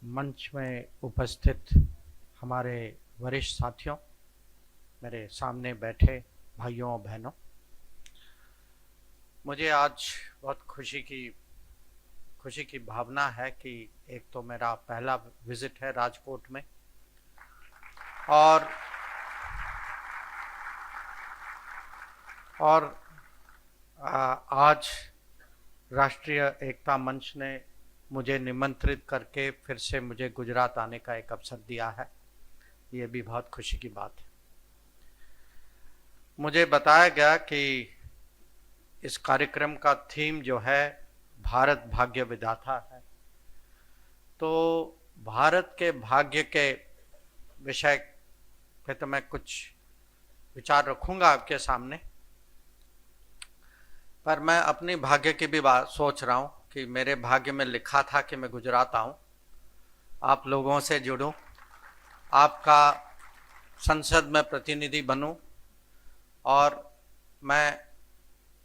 मंच में उपस्थित हमारे वरिष्ठ साथियों, मेरे सामने बैठे भाइयों और बहनों, मुझे आज बहुत खुशी की भावना है कि एक तो मेरा पहला विजिट है राजकोट में और आज राष्ट्रीय एकता मंच ने मुझे निमंत्रित करके फिर से मुझे गुजरात आने का एक अवसर दिया है। ये भी बहुत खुशी की बात है। मुझे बताया गया कि इस कार्यक्रम का थीम जो है भारत भाग्य विधाता है, तो भारत के भाग्य के विषय पे तो मैं कुछ विचार रखूंगा आपके सामने, पर मैं अपनी भाग्य की भी बात सोच रहा हूं कि मेरे भाग्य में लिखा था कि मैं गुजरात आऊं, आप लोगों से जुड़ूं, आपका संसद में प्रतिनिधि बनूं, और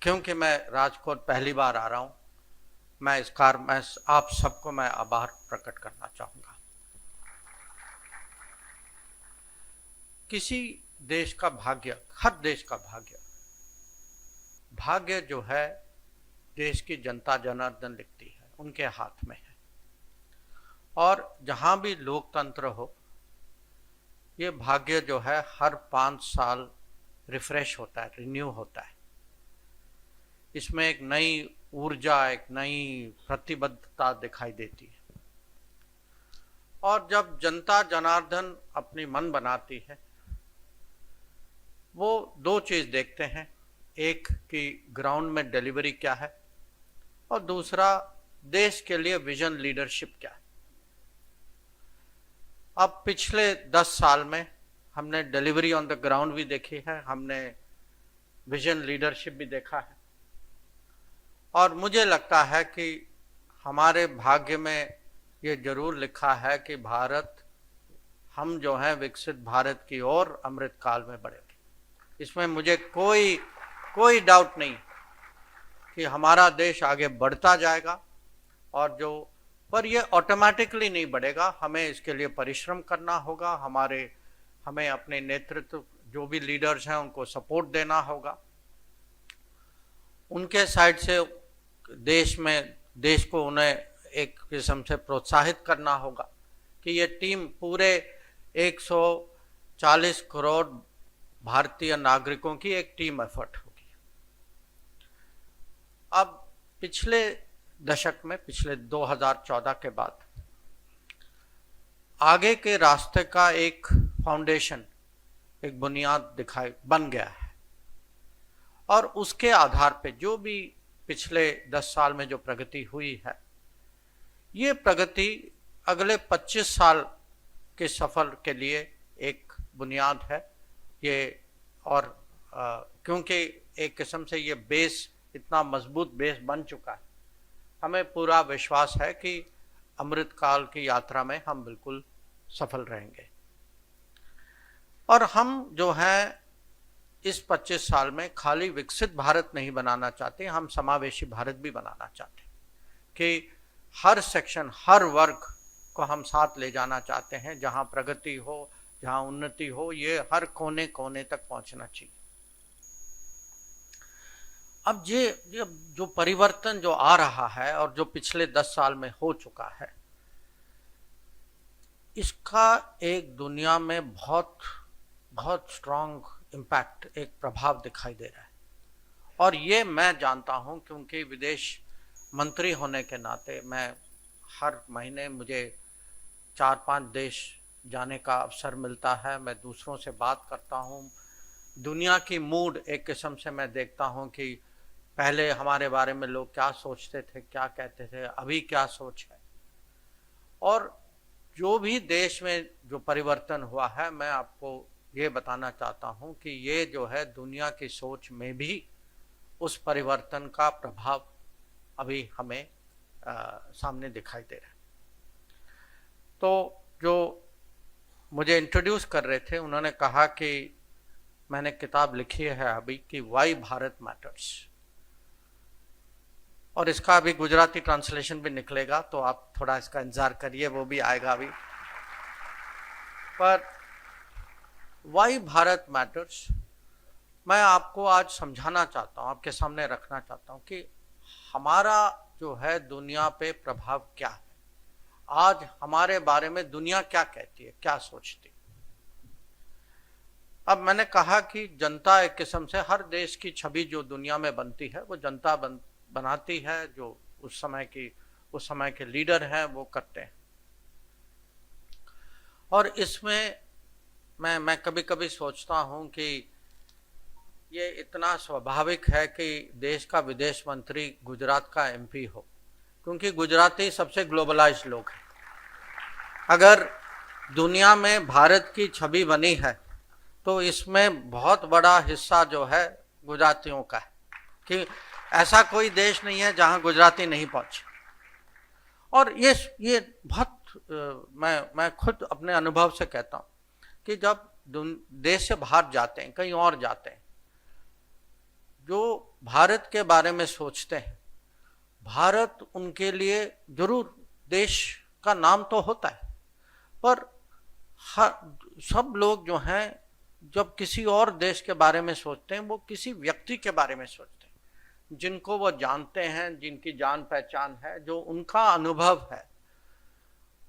क्योंकि मैं राजकोट पहली बार आ रहा हूं, मैं आप सबको मैं आभार प्रकट करना चाहूंगा। किसी देश का भाग्य, हर देश का भाग्य जो है देश की जनता जनार्दन लिखती है, उनके हाथ में है। और जहां भी लोकतंत्र हो, ये भाग्य जो है हर 5 साल रिफ्रेश होता है, रिन्यू होता है। इसमें एक नई ऊर्जा, एक नई प्रतिबद्धता दिखाई देती है। और जब जनता जनार्दन अपनी मन बनाती है, वो दो चीज देखते हैं, एक कि ग्राउंड में डिलीवरी क्या है, और दूसरा देश के लिए विजन लीडरशिप क्या है। अब पिछले 10 साल में हमने डिलीवरी ऑन द ग्राउंड भी देखी है, हमने विजन लीडरशिप भी देखा है, और मुझे लगता है कि हमारे भाग्य में ये जरूर लिखा है कि हम जो हैं विकसित भारत की ओर अमृत काल में बढ़ेंगे। इसमें मुझे कोई डाउट नहीं कि हमारा देश आगे बढ़ता जाएगा, और पर ये ऑटोमेटिकली नहीं बढ़ेगा, हमें इसके लिए परिश्रम करना होगा, हमें अपने नेतृत्व जो भी लीडर्स हैं उनको सपोर्ट देना होगा, उनके साइड से देश को उन्हें एक किस्म से प्रोत्साहित करना होगा कि ये टीम पूरे 140 करोड़ भारतीय नागरिकों की एक टीम एफर्ट होगी। अब पिछले दशक में, पिछले 2014 के बाद आगे के रास्ते का एक फाउंडेशन, एक बुनियाद बन गया है, और उसके आधार पे जो भी पिछले 10 साल में जो प्रगति हुई है, ये प्रगति अगले 25 साल के सफर के लिए एक बुनियाद है। और क्योंकि एक किस्म से ये बेस, इतना मजबूत बेस बन चुका है, हमें पूरा विश्वास है कि अमृत काल की यात्रा में हम बिल्कुल सफल रहेंगे। और हम जो हैं इस 25 साल में खाली विकसित भारत नहीं बनाना चाहते, हम समावेशी भारत भी बनाना चाहते हैं कि हर सेक्शन, हर वर्ग को हम साथ ले जाना चाहते हैं। जहां प्रगति हो, जहां उन्नति हो, ये हर कोने कोने तक पहुंचना चाहिए। अब ये जो परिवर्तन जो आ रहा है और जो पिछले 10 साल में हो चुका है, इसका एक दुनिया में बहुत बहुत स्ट्रांग इम्पैक्ट, एक प्रभाव दिखाई दे रहा है। और ये मैं जानता हूं क्योंकि विदेश मंत्री होने के नाते मैं हर महीने मुझे 4-5 देश जाने का अवसर मिलता है। मैं दूसरों से बात करता हूं, दुनिया की मूड एक किस्म से मैं देखता हूं कि पहले हमारे बारे में लोग क्या सोचते थे, क्या कहते थे, अभी क्या सोच है। और जो भी देश में जो परिवर्तन हुआ है, मैं आपको ये बताना चाहता हूं कि ये जो है दुनिया की सोच में भी उस परिवर्तन का प्रभाव अभी हमें सामने दिखाई दे रहा है। तो जो मुझे इंट्रोड्यूस कर रहे थे, उन्होंने कहा कि मैंने किताब लिखी है अभी कि वाई भारत मैटर्स। और इसका अभी गुजराती ट्रांसलेशन भी निकलेगा, तो आप थोड़ा इसका इंतजार करिए, वो भी आएगा अभी। पर वाई भारत मैटर्स मैं आपको आज समझाना चाहता हूँ, आपके सामने रखना चाहता हूँ कि हमारा जो है दुनिया पे प्रभाव क्या है, आज हमारे बारे में दुनिया क्या कहती है, क्या सोचती है। अब मैंने कहा कि जनता एक किस्म से हर देश की छवि जो दुनिया में बनती है वो जनता बनाती है, जो उस समय के लीडर हैं वो करते हैं। और इसमें मैं कभी कभी सोचता हूं कि ये इतना स्वाभाविक है कि देश का विदेश मंत्री गुजरात का एमपी हो, क्योंकि गुजराती सबसे ग्लोबलाइज्ड लोग हैं। अगर दुनिया में भारत की छवि बनी है तो इसमें बहुत बड़ा हिस्सा जो है गुजरातियों का है, कि ऐसा कोई देश नहीं है जहां गुजराती नहीं पहुंचे। और ये बहुत मैं खुद अपने अनुभव से कहता हूं कि जब देश से बाहर जाते हैं, कहीं और जाते हैं, जो भारत के बारे में सोचते हैं, भारत उनके लिए जरूर देश का नाम तो होता है, पर सब लोग जो हैं जब किसी और देश के बारे में सोचते हैं वो किसी व्यक्ति के बारे में सोचते हैं जिनको वो जानते हैं, जिनकी जान पहचान है, जो उनका अनुभव है,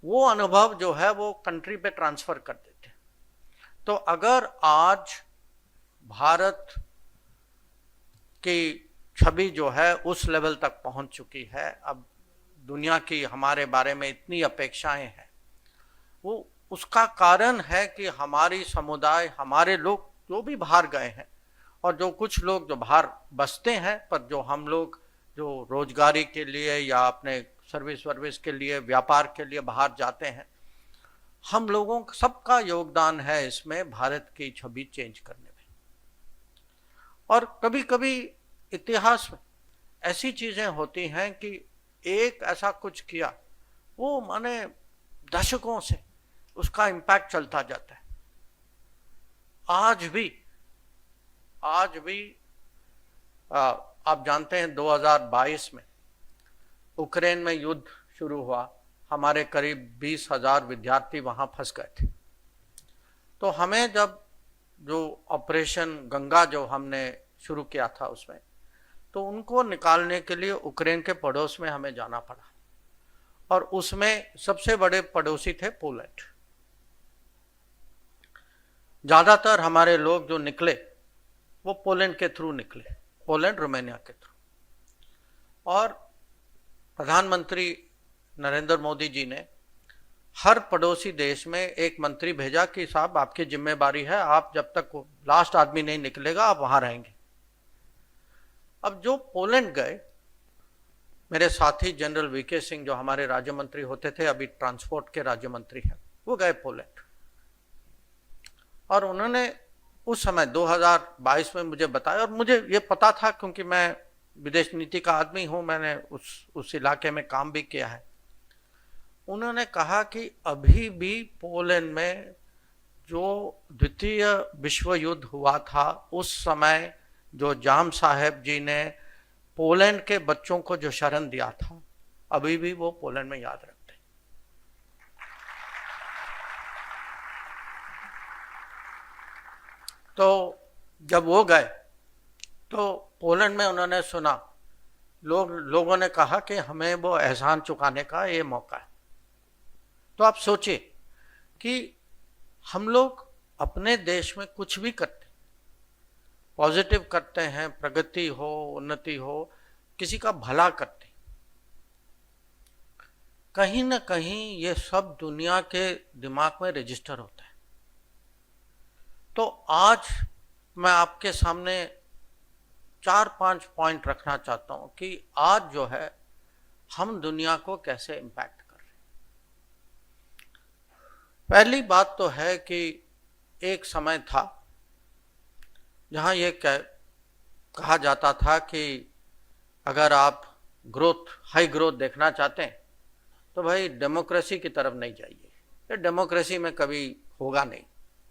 वो अनुभव जो है वो कंट्री पे ट्रांसफर कर देते हैं। तो अगर आज भारत की छवि जो है उस लेवल तक पहुंच चुकी है, अब दुनिया की हमारे बारे में इतनी अपेक्षाएं हैं, वो उसका कारण है कि हमारी समुदाय, हमारे लोग जो भी बाहर गए हैं और जो कुछ लोग जो बाहर बसते हैं, पर जो हम लोग जो रोजगारी के लिए या अपने सर्विस के लिए, व्यापार के लिए बाहर जाते हैं, हम लोगों सबका योगदान है इसमें भारत की छवि चेंज करने में। और कभी कभी इतिहास में ऐसी चीजें होती हैं कि एक ऐसा कुछ किया, वो माने दशकों से उसका इम्पैक्ट चलता जाता है। आज भी आप जानते हैं 2022 में यूक्रेन में युद्ध शुरू हुआ, हमारे करीब 20,000 विद्यार्थी वहां फंस गए थे। तो हमें जब जो ऑपरेशन गंगा जो हमने शुरू किया था उसमें, तो उनको निकालने के लिए यूक्रेन के पड़ोस में हमें जाना पड़ा, और उसमें सबसे बड़े पड़ोसी थे पोलैंड। ज्यादातर हमारे लोग जो निकले वो पोलैंड के थ्रू निकले, पोलैंड रोमानिया के थ्रू। और प्रधानमंत्री नरेंद्र मोदी जी ने हर पड़ोसी देश में एक मंत्री भेजा कि साहब आपकी जिम्मेदारी है, आप जब तक लास्ट आदमी नहीं निकलेगा आप वहां रहेंगे। अब जो पोलैंड गए, मेरे साथी जनरल वीके सिंह जो हमारे राज्य मंत्री होते थे, अभी ट्रांसपोर्ट के राज्य मंत्री हैं, वो गए पोलैंड। और उन्होंने उस समय 2022 में मुझे बताया, और मुझे ये पता था क्योंकि मैं विदेश नीति का आदमी हूं, मैंने उस इलाके में काम भी किया है। उन्होंने कहा कि अभी भी पोलैंड में जो द्वितीय विश्व युद्ध हुआ था उस समय जो जाम साहेब जी ने पोलैंड के बच्चों को जो शरण दिया था, अभी भी वो पोलैंड में याद रखते। तो जब वो गए तो पोलैंड में उन्होंने सुना, लोगों ने कहा कि हमें वो एहसान चुकाने का ये मौका है। तो आप सोचिए कि हम लोग अपने देश में कुछ भी करते, पॉजिटिव करते हैं, प्रगति हो, उन्नति हो, किसी का भला करते, कहीं ना कहीं ये सब दुनिया के दिमाग में रजिस्टर होता है। तो आज मैं आपके सामने 4-5 पॉइंट रखना चाहता हूं कि आज जो है हम दुनिया को कैसे इम्पैक्ट कर रहे हैं। पहली बात तो है कि एक समय था जहां ये कहा जाता था कि अगर आप हाई ग्रोथ देखना चाहते हैं तो भाई डेमोक्रेसी की तरफ नहीं जाइए, ये डेमोक्रेसी में कभी होगा नहीं,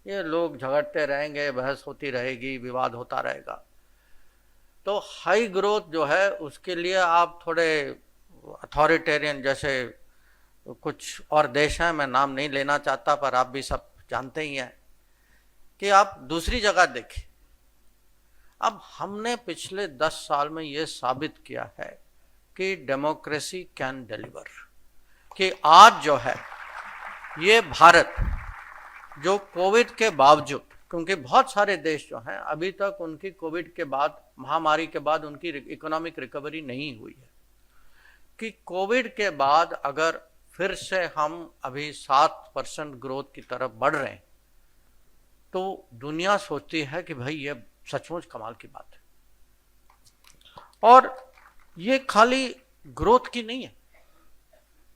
ये लोग झगड़ते रहेंगे, बहस होती रहेगी, विवाद होता रहेगा। तो हाई ग्रोथ जो है उसके लिए आप थोड़े अथॉरिटेरियन, जैसे कुछ और देश हैं, मैं नाम नहीं लेना चाहता पर आप भी सब जानते ही हैं, कि आप दूसरी जगह देखें। अब हमने पिछले 10 साल में ये साबित किया है कि डेमोक्रेसी कैन डिलीवर, कि आज जो है ये भारत जो कोविड के बावजूद, क्योंकि बहुत सारे देश जो हैं अभी तक उनकी कोविड के बाद, महामारी के बाद उनकी इकोनॉमिक रिकवरी नहीं हुई है, कि कोविड के बाद अगर फिर से हम अभी 7% ग्रोथ की तरफ बढ़ रहे हैं तो दुनिया सोचती है कि भाई ये सचमुच कमाल की बात है। और ये खाली ग्रोथ की नहीं है,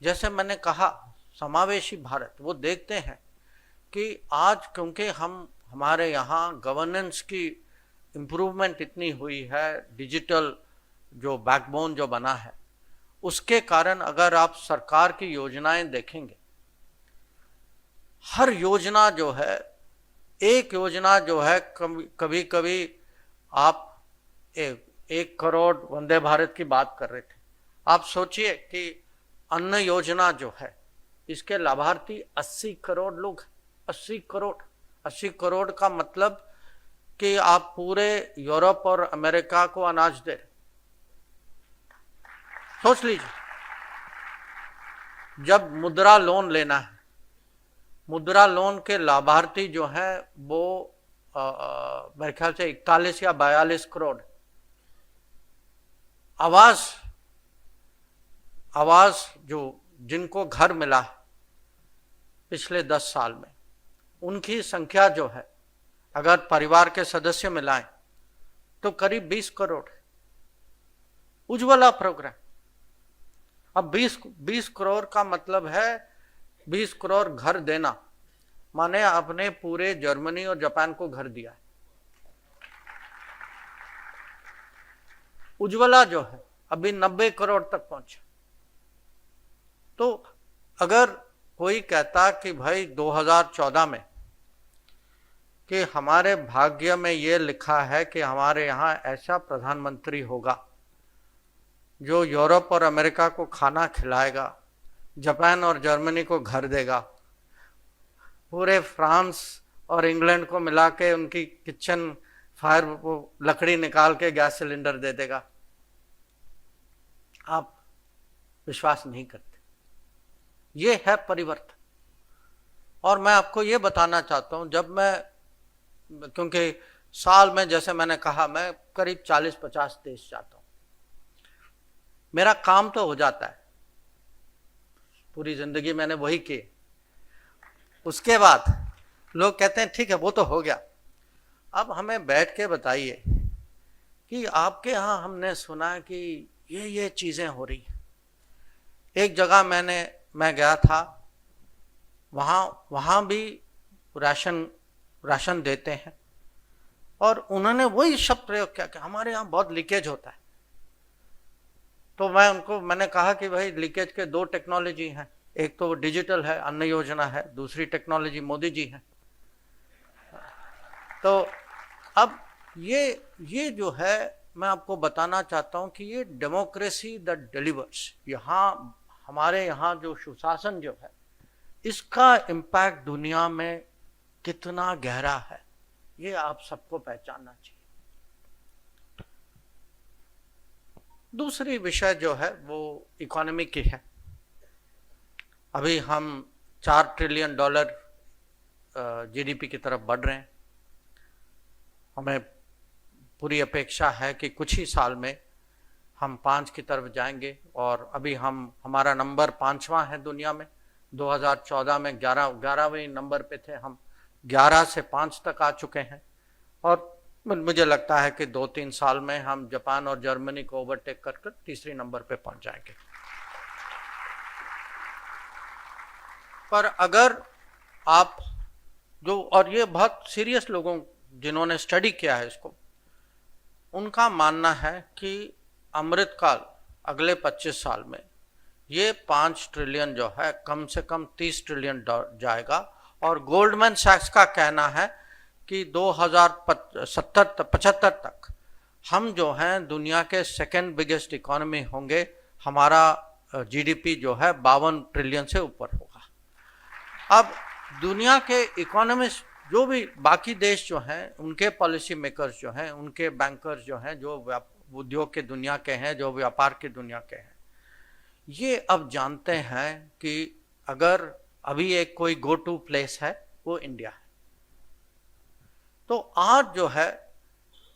जैसे मैंने कहा समावेशी भारत, वो देखते हैं कि आज क्योंकि हमारे यहाँ गवर्नेंस की इम्प्रूवमेंट इतनी हुई है, डिजिटल जो बैकबोन जो बना है, उसके कारण अगर आप सरकार की योजनाएं देखेंगे, हर योजना जो है, एक योजना जो है, कभी कभी आप 1 करोड़ वंदे भारत की बात कर रहे थे, आप सोचिए कि अन्न योजना जो है इसके लाभार्थी 80 करोड़ लोग, 80 करोड़ का मतलब कि आप पूरे यूरोप और अमेरिका को अनाज दे रहे। सोच लीजिए, जब मुद्रा लोन लेना है, मुद्रा लोन के लाभार्थी जो हैं वो मेरे ख्याल से 41 या 42 करोड़। आवास जो जिनको घर मिला है पिछले 10 साल में, उनकी संख्या जो है अगर परिवार के सदस्य मिलाएं तो करीब 20 करोड़। उज्ज्वला प्रोग्राम, अब 20 करोड़ का मतलब है 20 करोड़ घर देना, माने आपने पूरे जर्मनी और जापान को घर दिया है। उज्ज्वला जो है अभी 90 करोड़ तक पहुंचा। तो अगर कोई कहता कि भाई 2014 में कि हमारे भाग्य में ये लिखा है कि हमारे यहाँ ऐसा प्रधानमंत्री होगा जो यूरोप और अमेरिका को खाना खिलाएगा, जापान और जर्मनी को घर देगा, पूरे फ्रांस और इंग्लैंड को मिला के उनकी किचन फायर वो लकड़ी निकाल के गैस सिलेंडर दे देगा, आप विश्वास नहीं करते। ये है परिवर्तन। और मैं आपको ये बताना चाहता हूं, जब मैं, क्योंकि साल में जैसे मैंने कहा मैं करीब 40-50 देश जाता हूं, मेरा काम तो हो जाता है, पूरी जिंदगी मैंने वही की। उसके बाद लोग कहते हैं ठीक है वो तो हो गया, अब हमें बैठ के बताइए कि आपके यहाँ हमने सुना कि ये चीजें हो रही हैं। एक जगह मैं गया था, वहाँ भी राशन देते हैं और उन्होंने वही शब्द प्रयोग किया कि हमारे यहाँ बहुत लीकेज होता है। तो मैंने कहा कि भाई लीकेज के 2 टेक्नोलॉजी हैं, एक तो डिजिटल है, अन्न योजना है, दूसरी टेक्नोलॉजी मोदी जी है। तो अब ये जो है मैं आपको बताना चाहता हूं कि ये डेमोक्रेसी दैट डिलीवर्स, यहाँ हमारे यहाँ जो सुशासन जो है इसका इम्पैक्ट दुनिया में कितना गहरा है, ये आप सबको पहचानना चाहिए। दूसरी विषय जो है वो इकोनॉमी की है। अभी हम $4 ट्रिलियन जीडीपी की तरफ बढ़ रहे हैं। हमें पूरी अपेक्षा है कि कुछ ही साल में हम 5 की तरफ जाएंगे, और अभी हमारा नंबर 5वां है दुनिया में। 2014 में 11वें नंबर पे थे हम, 11 से 5 तक आ चुके हैं, और मुझे लगता है कि 2-3 साल में हम जापान और जर्मनी को ओवरटेक कर 3रे नंबर पे पहुंच जाएंगे। पर अगर आप और ये बहुत सीरियस लोगों जिन्होंने स्टडी किया है इसको, उनका मानना है कि अमृतकाल अगले 25 साल में ये 5 ट्रिलियन जो है कम से कम 30 ट्रिलियन जाएगा। और गोल्डमैन सैक्स का कहना है कि 2075 तक हम जो हैं दुनिया के सेकंड बिगेस्ट इकोनॉमी होंगे। हमारा जीडीपी जो है 52 ट्रिलियन से ऊपर होगा। अब दुनिया के इकोनॉमिस्ट जो भी बाकी देश जो हैं, उनके पॉलिसी मेकर्स जो हैं, उनके बैंकर्स जो हैं, जो उद्योग के दुनिया के हैं, जो व्यापार की दुनिया के हैं, ये अब जानते हैं कि अगर अभी एक कोई गो टू प्लेस है वो इंडिया है। तो आज जो है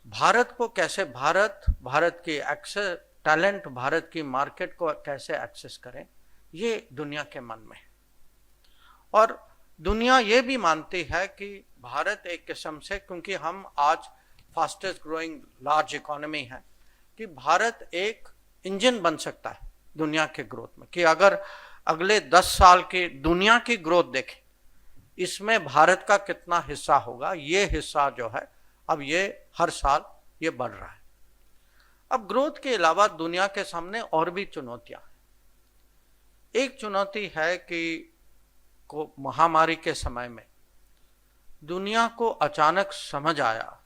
भारत को कैसे, भारत की एक्सेस टैलेंट, भारत की मार्केट को कैसे एक्सेस करें, ये दुनिया के मन में है। और दुनिया ये भी मानती है कि भारत एक किस्म से, क्योंकि हम आज फास्टेस्ट ग्रोइंग लार्ज इकोनॉमी है, कि भारत एक इंजन बन सकता है दुनिया के ग्रोथ में। कि अगर अगले 10 साल की दुनिया की ग्रोथ देखें, इसमें भारत का कितना हिस्सा होगा, ये हिस्सा जो है अब ये हर साल ये बढ़ रहा है। अब ग्रोथ के अलावा दुनिया के सामने और भी चुनौतियां हैं। एक चुनौती है कि महामारी के समय में दुनिया को अचानक समझ आया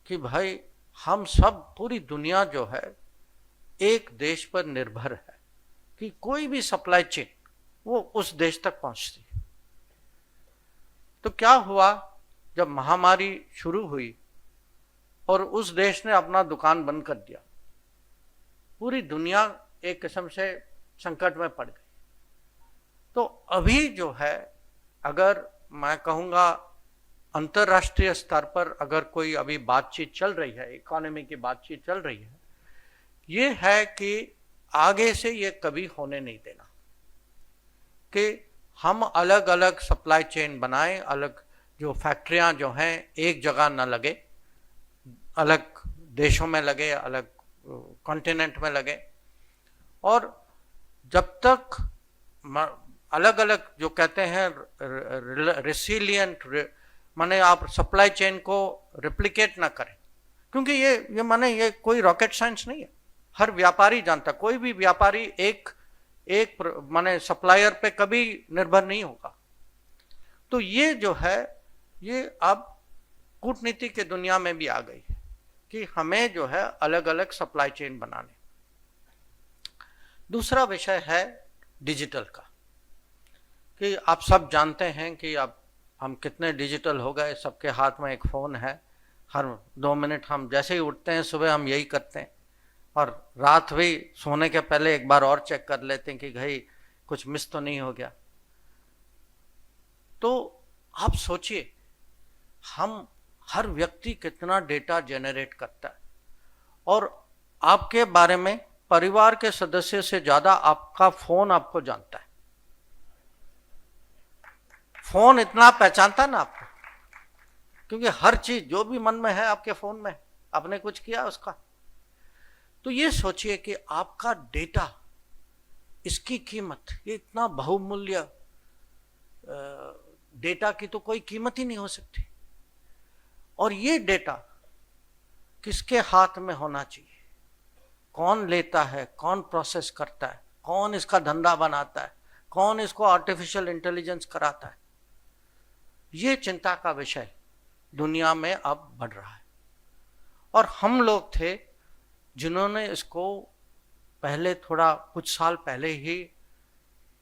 कि भाई हम सब, पूरी दुनिया जो है एक देश पर निर्भर है, कि कोई भी सप्लाई चेन वो उस देश तक पहुंचती है। तो क्या हुआ, जब महामारी शुरू हुई और उस देश ने अपना दुकान बंद कर दिया, पूरी दुनिया एक किस्म से संकट में पड़ गई। तो अभी जो है, अगर मैं कहूँगा अंतर्राष्ट्रीय स्तर पर अगर कोई अभी बातचीत चल रही है, इकोनॉमी की बातचीत चल रही है, ये है कि आगे से ये कभी होने नहीं देना कि हम अलग अलग सप्लाई चेन बनाएं, अलग जो फैक्ट्रियां जो हैं एक जगह ना लगे, अलग देशों में लगे, अलग कॉन्टिनेंट में लगे। और जब तक अलग अलग जो कहते हैं रेसिलिएंट, माने आप सप्लाई चेन को रिप्लिकेट ना करें, क्योंकि ये माने ये कोई रॉकेट साइंस नहीं है। हर व्यापारी जानता, कोई भी व्यापारी एक माने सप्लायर पे कभी निर्भर नहीं होगा। तो ये जो है, ये अब कूटनीति के दुनिया में भी आ गई है कि हमें जो है अलग अलग सप्लाई चेन बनाने। दूसरा विषय है डिजिटल का, कि आप सब जानते हैं कि अब हम कितने डिजिटल हो गए, सबके हाथ में एक फ़ोन है। हर 2 मिनट हम जैसे ही उठते हैं सुबह हम यही करते हैं, और रात भी सोने के पहले एक बार और चेक कर लेते हैं कि भाई कुछ मिस तो नहीं हो गया। तो आप सोचिए, हम हर व्यक्ति कितना डेटा जनरेट करता है, और आपके बारे में परिवार के सदस्य से ज्यादा आपका फोन आपको जानता है। फोन इतना पहचानता ना आपको, क्योंकि हर चीज जो भी मन में है आपके फोन में, आपने कुछ किया उसका। तो ये सोचिए कि आपका डेटा, इसकी कीमत, ये इतना बहुमूल्य डेटा की तो कोई कीमत ही नहीं हो सकती। और ये डेटा किसके हाथ में होना चाहिए, कौन लेता है, कौन प्रोसेस करता है, कौन इसका धंधा बनाता है, कौन इसको आर्टिफिशियल इंटेलिजेंस कराता है, ये चिंता का विषय दुनिया में अब बढ़ रहा है। और हम लोग थे जिन्होंने इसको पहले, थोड़ा कुछ साल पहले ही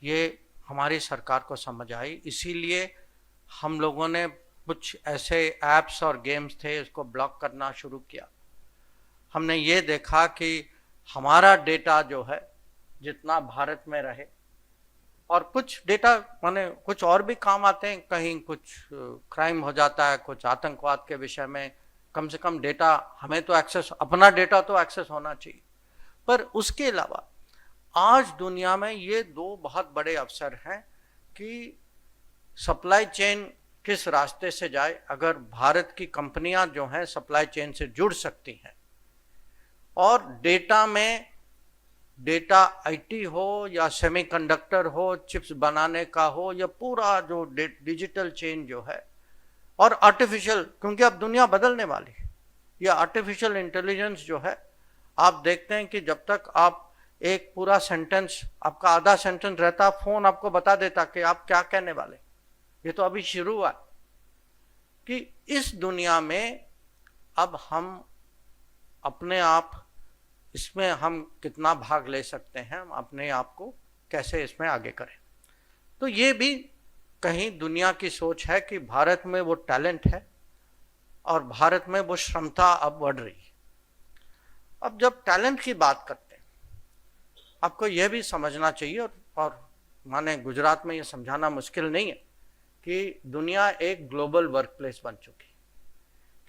ये हमारी सरकार को समझ आई, इसीलिए हम लोगों ने कुछ ऐसे ऐप्स और गेम्स थे इसको ब्लॉक करना शुरू किया। हमने ये देखा कि हमारा डेटा जो है जितना भारत में रहे, और कुछ डेटा माने कुछ और भी काम आते हैं, कहीं कुछ क्राइम हो जाता है, कुछ आतंकवाद के विषय में, कम से कम डेटा हमें तो एक्सेस, अपना डेटा तो एक्सेस होना चाहिए। पर उसके अलावा आज दुनिया में ये 2 बहुत बड़े अवसर हैं कि सप्लाई चेन किस रास्ते से जाए। अगर भारत की कंपनियां जो हैं सप्लाई चेन से जुड़ सकती हैं, और डेटा में, डेटा आईटी हो या सेमीकंडक्टर हो, चिप्स बनाने का हो, या पूरा जो डिजिटल चेन जो है, और आर्टिफिशियल, क्योंकि अब दुनिया बदलने वाली है, या आर्टिफिशियल इंटेलिजेंस जो है, आप देखते हैं कि जब तक आप एक पूरा सेंटेंस, आपका आधा सेंटेंस रहता, फोन आपको बता देता कि आप क्या कहने वाले। ये तो अभी शुरू हुआ कि इस दुनिया में अब हम अपने आप इसमें हम कितना भाग ले सकते हैं, हम अपने आप को कैसे इसमें आगे करें। तो ये भी कहीं दुनिया की सोच है कि भारत में वो टैलेंट है और भारत में वो क्षमता अब बढ़ रही है। अब जब टैलेंट की बात करते हैं, आपको यह भी समझना चाहिए, और माने गुजरात में ये समझाना मुश्किल नहीं है कि दुनिया एक ग्लोबल वर्क प्लेस बन चुकी,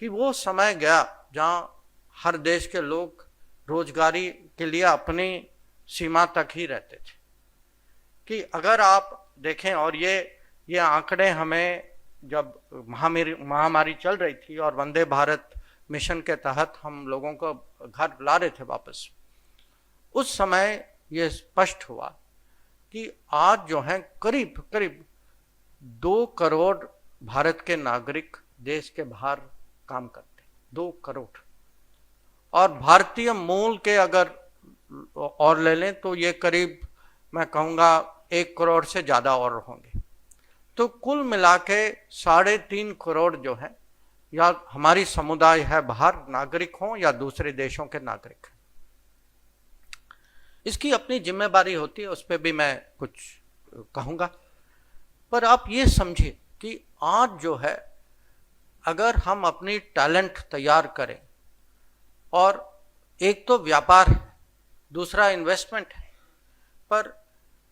कि वो समय गया जहाँ हर देश के लोग रोजगारी के लिए अपनी सीमा तक ही रहते थे। कि अगर आप देखें, और ये आंकड़े हमें जब महामारी चल रही थी और वंदे भारत मिशन के तहत हम लोगों को घर ला रहे थे वापस, उस समय ये स्पष्ट हुआ कि आज जो है करीब करीब 2 करोड़ भारत के नागरिक देश के बाहर काम करते, 2 करोड़। और भारतीय मूल के अगर और ले लें तो ये करीब मैं कहूँगा 1 करोड़ से ज़्यादा और होंगे। तो कुल मिला के 3.5 करोड़ जो है, या हमारी समुदाय है बाहर नागरिक हों या दूसरे देशों के नागरिक हैं। इसकी अपनी जिम्मेदारी होती है, उस पर भी मैं कुछ कहूँगा। पर आप ये समझिए कि आज जो है अगर हम अपनी टैलेंट तैयार करें, और एक तो व्यापार है, दूसरा इन्वेस्टमेंट है, पर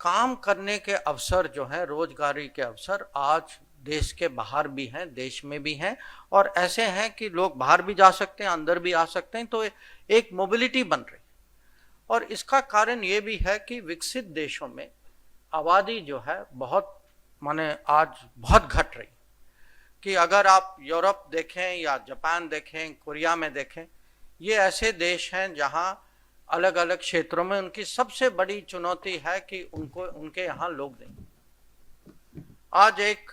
काम करने के अवसर जो हैं, रोजगारी के अवसर आज देश के बाहर भी हैं, देश में भी हैं, और ऐसे हैं कि लोग बाहर भी जा सकते हैं, अंदर भी आ सकते हैं। तो एक मोबिलिटी बन रही। और इसका कारण ये भी है कि विकसित देशों में आबादी जो है बहुत माने आज बहुत घट रही। कि अगर आप यूरोप देखें या जापान देखें, कोरिया में देखें, ये ऐसे देश हैं जहां अलग अलग क्षेत्रों में उनकी सबसे बड़ी चुनौती है कि उनको उनके यहाँ लोग नहीं। आज एक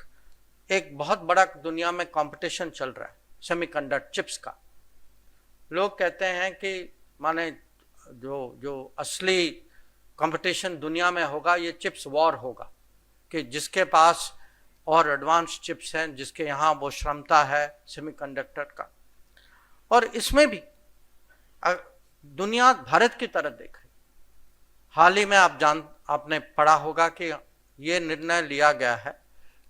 बहुत बड़ा दुनिया में कंपटीशन चल रहा है सेमीकंडक्टर चिप्स का। लोग कहते हैं कि माने जो असली कंपटीशन दुनिया में होगा ये चिप्स वॉर होगा, कि जिसके पास और एडवांस चिप्स हैं, जिसके यहाँ वो क्षमता है सेमीकंडक्टर का। और इसमें भी दुनिया भारत की तरफ देख रही। हाल ही में आपने पढ़ा होगा कि ये निर्णय लिया गया है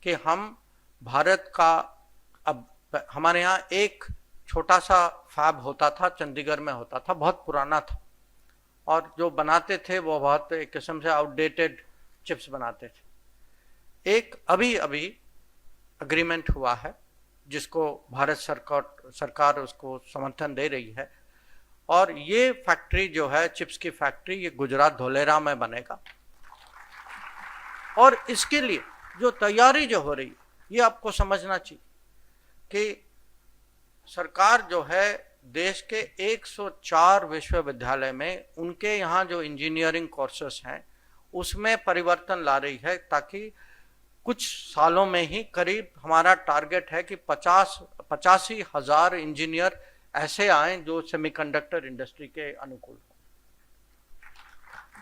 कि हम भारत का, अब हमारे यहाँ एक छोटा सा फैब होता था, चंडीगढ़ में होता था, बहुत पुराना था, और जो बनाते थे वो बहुत एक किस्म से आउटडेटेड चिप्स बनाते थे। एक अभी एग्रीमेंट हुआ है जिसको भारत सरकार उसको समर्थन दे रही है, और ये फैक्ट्री जो है चिप्स की फैक्ट्री, ये गुजरात धोलेरा में बनेगा। और इसके लिए जो तैयारी जो हो रही है, ये आपको समझना चाहिए कि सरकार जो है देश के 104 विश्वविद्यालय में उनके यहाँ जो इंजीनियरिंग कोर्सेस हैं उसमें परिवर्तन ला रही है, ताकि कुछ सालों में ही करीब हमारा टारगेट है कि 85,000 इंजीनियर ऐसे आए जो सेमीकंडक्टर इंडस्ट्री के अनुकूल हो।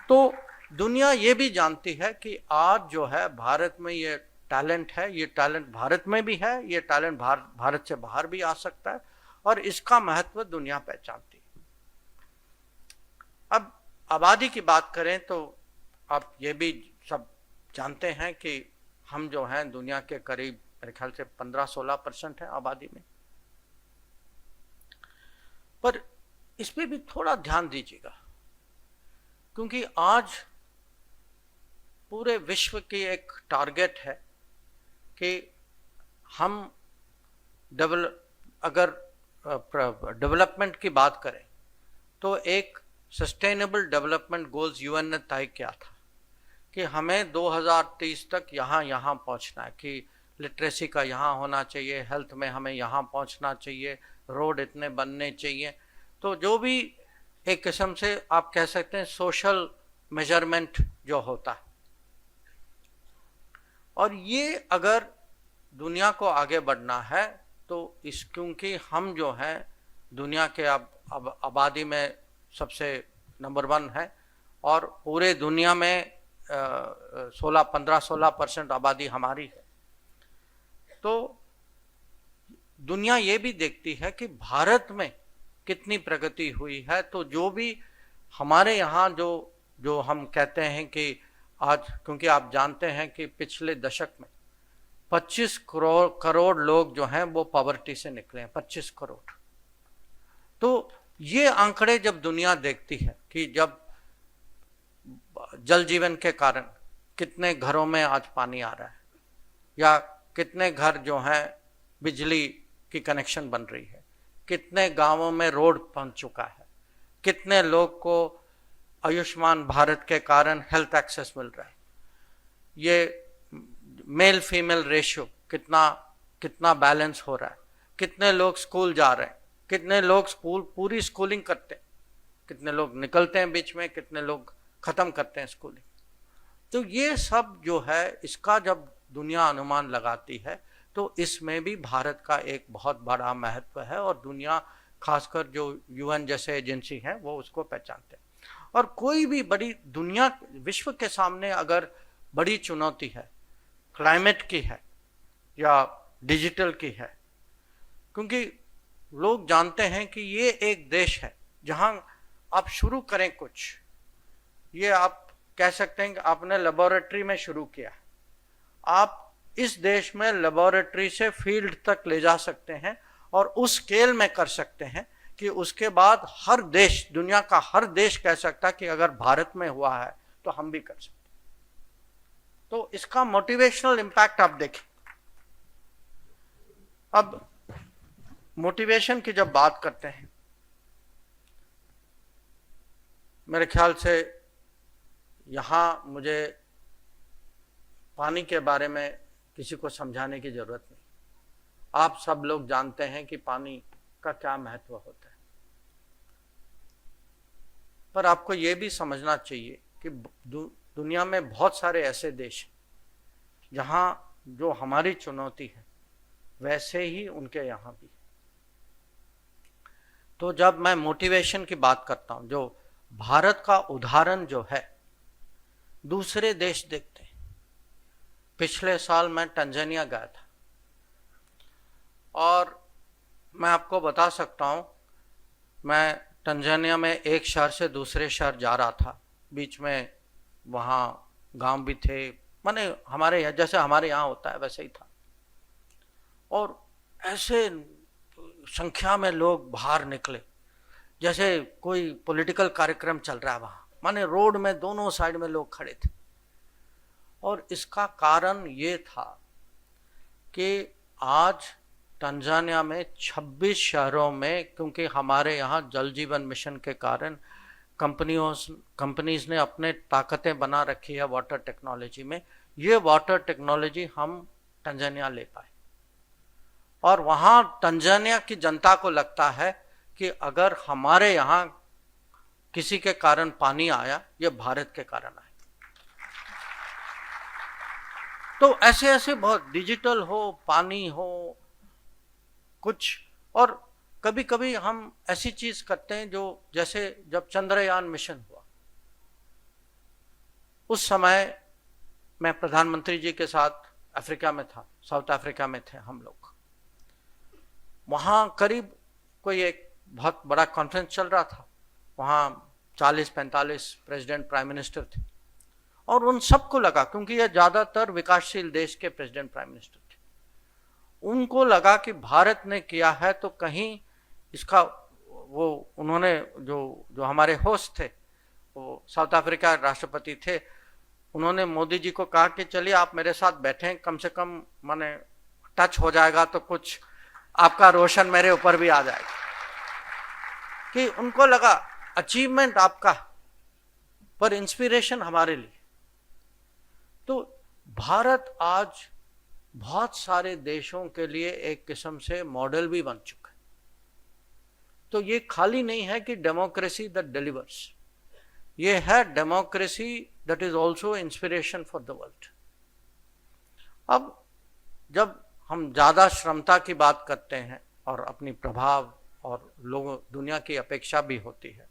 तो दुनिया ये भी जानती है कि आज जो है भारत में ये टैलेंट है, ये टैलेंट भारत में भी है, ये टैलेंट भारत से बाहर भी आ सकता है, और इसका महत्व दुनिया पहचानती है। अब आबादी की बात करें तो आप ये भी सब जानते हैं कि हम जो हैं दुनिया के करीब मेरे ख्याल से 15-16% है आबादी में। पर इस पे भी थोड़ा ध्यान दीजिएगा, क्योंकि आज पूरे विश्व की एक टारगेट है कि हम अगर डेवलपमेंट की बात करें तो एक सस्टेनेबल डेवलपमेंट गोल्स यूएन ने तय किया था कि हमें 2030 तक यहाँ पहुँचना है, कि लिटरेसी का यहाँ होना चाहिए, हेल्थ में हमें यहाँ पहुँचना चाहिए, रोड इतने बनने चाहिए। तो जो भी एक किस्म से आप कह सकते हैं सोशल मेजरमेंट जो होता है, और ये अगर दुनिया को आगे बढ़ना है तो क्योंकि हम जो हैं दुनिया के अब आबादी में सबसे नंबर 1 है, और पूरे दुनिया में 15-16% आबादी हमारी है। तो दुनिया ये भी देखती है कि भारत में कितनी प्रगति हुई है। तो जो भी हमारे यहाँ जो जो हम कहते हैं कि आज, क्योंकि आप जानते हैं कि पिछले दशक में 25 करोड़ लोग जो हैं वो पॉवर्टी से निकले हैं, 25 करोड़। तो ये आंकड़े जब दुनिया देखती है कि जब जल जीवन के कारण कितने घरों में आज पानी आ रहा है, या कितने घर जो हैं बिजली की कनेक्शन बन रही है, कितने गांवों में रोड पहुंच चुका है, कितने लोग को आयुष्मान भारत के कारण हेल्थ एक्सेस मिल रहा है, ये मेल फीमेल रेशियो कितना बैलेंस हो रहा है, कितने लोग स्कूल जा रहे हैं, कितने लोग पूरी स्कूलिंग करते हैं, कितने लोग निकलते हैं बीच में, कितने लोग खत्म करते हैं स्कूलिंग। तो ये सब जो है, इसका जब दुनिया अनुमान लगाती है तो इसमें भी भारत का एक बहुत बड़ा महत्व है, और दुनिया खासकर जो यूएन जैसे एजेंसी हैं वो उसको पहचानते हैं। और कोई भी बड़ी दुनिया विश्व के सामने अगर बड़ी चुनौती है, क्लाइमेट की है या डिजिटल की है, क्योंकि लोग जानते हैं कि ये एक देश है जहां आप शुरू करें कुछ, ये आप कह सकते हैं कि आपने लेबोरेटरी में शुरू किया, आप इस देश में लेबोरेटरी से फील्ड तक ले जा सकते हैं और उस स्केल में कर सकते हैं कि उसके बाद हर देश, दुनिया का हर देश कह सकता है कि अगर भारत में हुआ है तो हम भी कर सकते हैं। तो इसका मोटिवेशनल इंपैक्ट आप देखें। अब मोटिवेशन की जब बात करते हैं, मेरे ख्याल से यहाँ मुझे पानी के बारे में किसी को समझाने की जरूरत नहीं, आप सब लोग जानते हैं कि पानी का क्या महत्व होता है। पर आपको यह भी समझना चाहिए कि दुनिया में बहुत सारे ऐसे देश हैं जहां जो हमारी चुनौती है वैसे ही उनके यहाँ भी। तो जब मैं मोटिवेशन की बात करता हूं, जो भारत का उदाहरण जो है दूसरे देश देखते हैं। पिछले साल मैं तंजानिया गया था और मैं आपको बता सकता हूं, मैं तंजानिया में एक शहर से दूसरे शहर जा रहा था, बीच में वहाँ गांव भी थे, माने हमारे जैसे हमारे यहाँ होता है वैसे ही था, और ऐसे संख्या में लोग बाहर निकले जैसे कोई पॉलिटिकल कार्यक्रम चल रहा है वहाँ, माने रोड में दोनों साइड में लोग खड़े थे। और इसका कारण ये था कि आज तंजानिया में 26 शहरों में, क्योंकि हमारे यहाँ जल जीवन मिशन के कारण कंपनीज ने अपने ताकतें बना रखी है वाटर टेक्नोलॉजी में, ये वाटर टेक्नोलॉजी हम तंजानिया ले पाए। और वहाँ तंजानिया की जनता को लगता है कि अगर हमारे यहाँ किसी के कारण पानी आया, ये भारत के कारण आया। तो ऐसे ऐसे बहुत, डिजिटल हो, पानी हो, कुछ। और कभी कभी हम ऐसी चीज करते हैं जो, जैसे जब चंद्रयान मिशन हुआ उस समय मैं प्रधानमंत्री जी के साथ अफ्रीका में था, साउथ अफ्रीका में थे हम लोग। वहां करीब कोई एक बहुत बड़ा कॉन्फ्रेंस चल रहा था, वहां 40-45 प्रेसिडेंट प्राइम मिनिस्टर थे, और उन सबको लगा, क्योंकि ये ज्यादातर विकासशील देश के प्रेसिडेंट प्राइम मिनिस्टर थे, उनको लगा कि भारत ने किया है तो कहीं इसका वो, उन्होंने जो हमारे होस्ट थे, वो साउथ अफ्रीका राष्ट्रपति थे, उन्होंने मोदी जी को कहा कि चलिए आप मेरे साथ बैठें, कम से कम माने टच हो जाएगा तो कुछ आपका रोशन मेरे ऊपर भी आ जाएगा। कि उनको लगा अचीवमेंट आपका, पर इंस्पिरेशन हमारे लिए। तो भारत आज बहुत सारे देशों के लिए एक किस्म से मॉडल भी बन चुका है। तो ये खाली नहीं है कि डेमोक्रेसी दैट डिलीवर्स, ये है democracy that is also inspiration for the world. अब जब हम ज्यादा श्रमता की बात करते हैं और अपनी प्रभाव और लोगों, दुनिया की अपेक्षा भी होती है,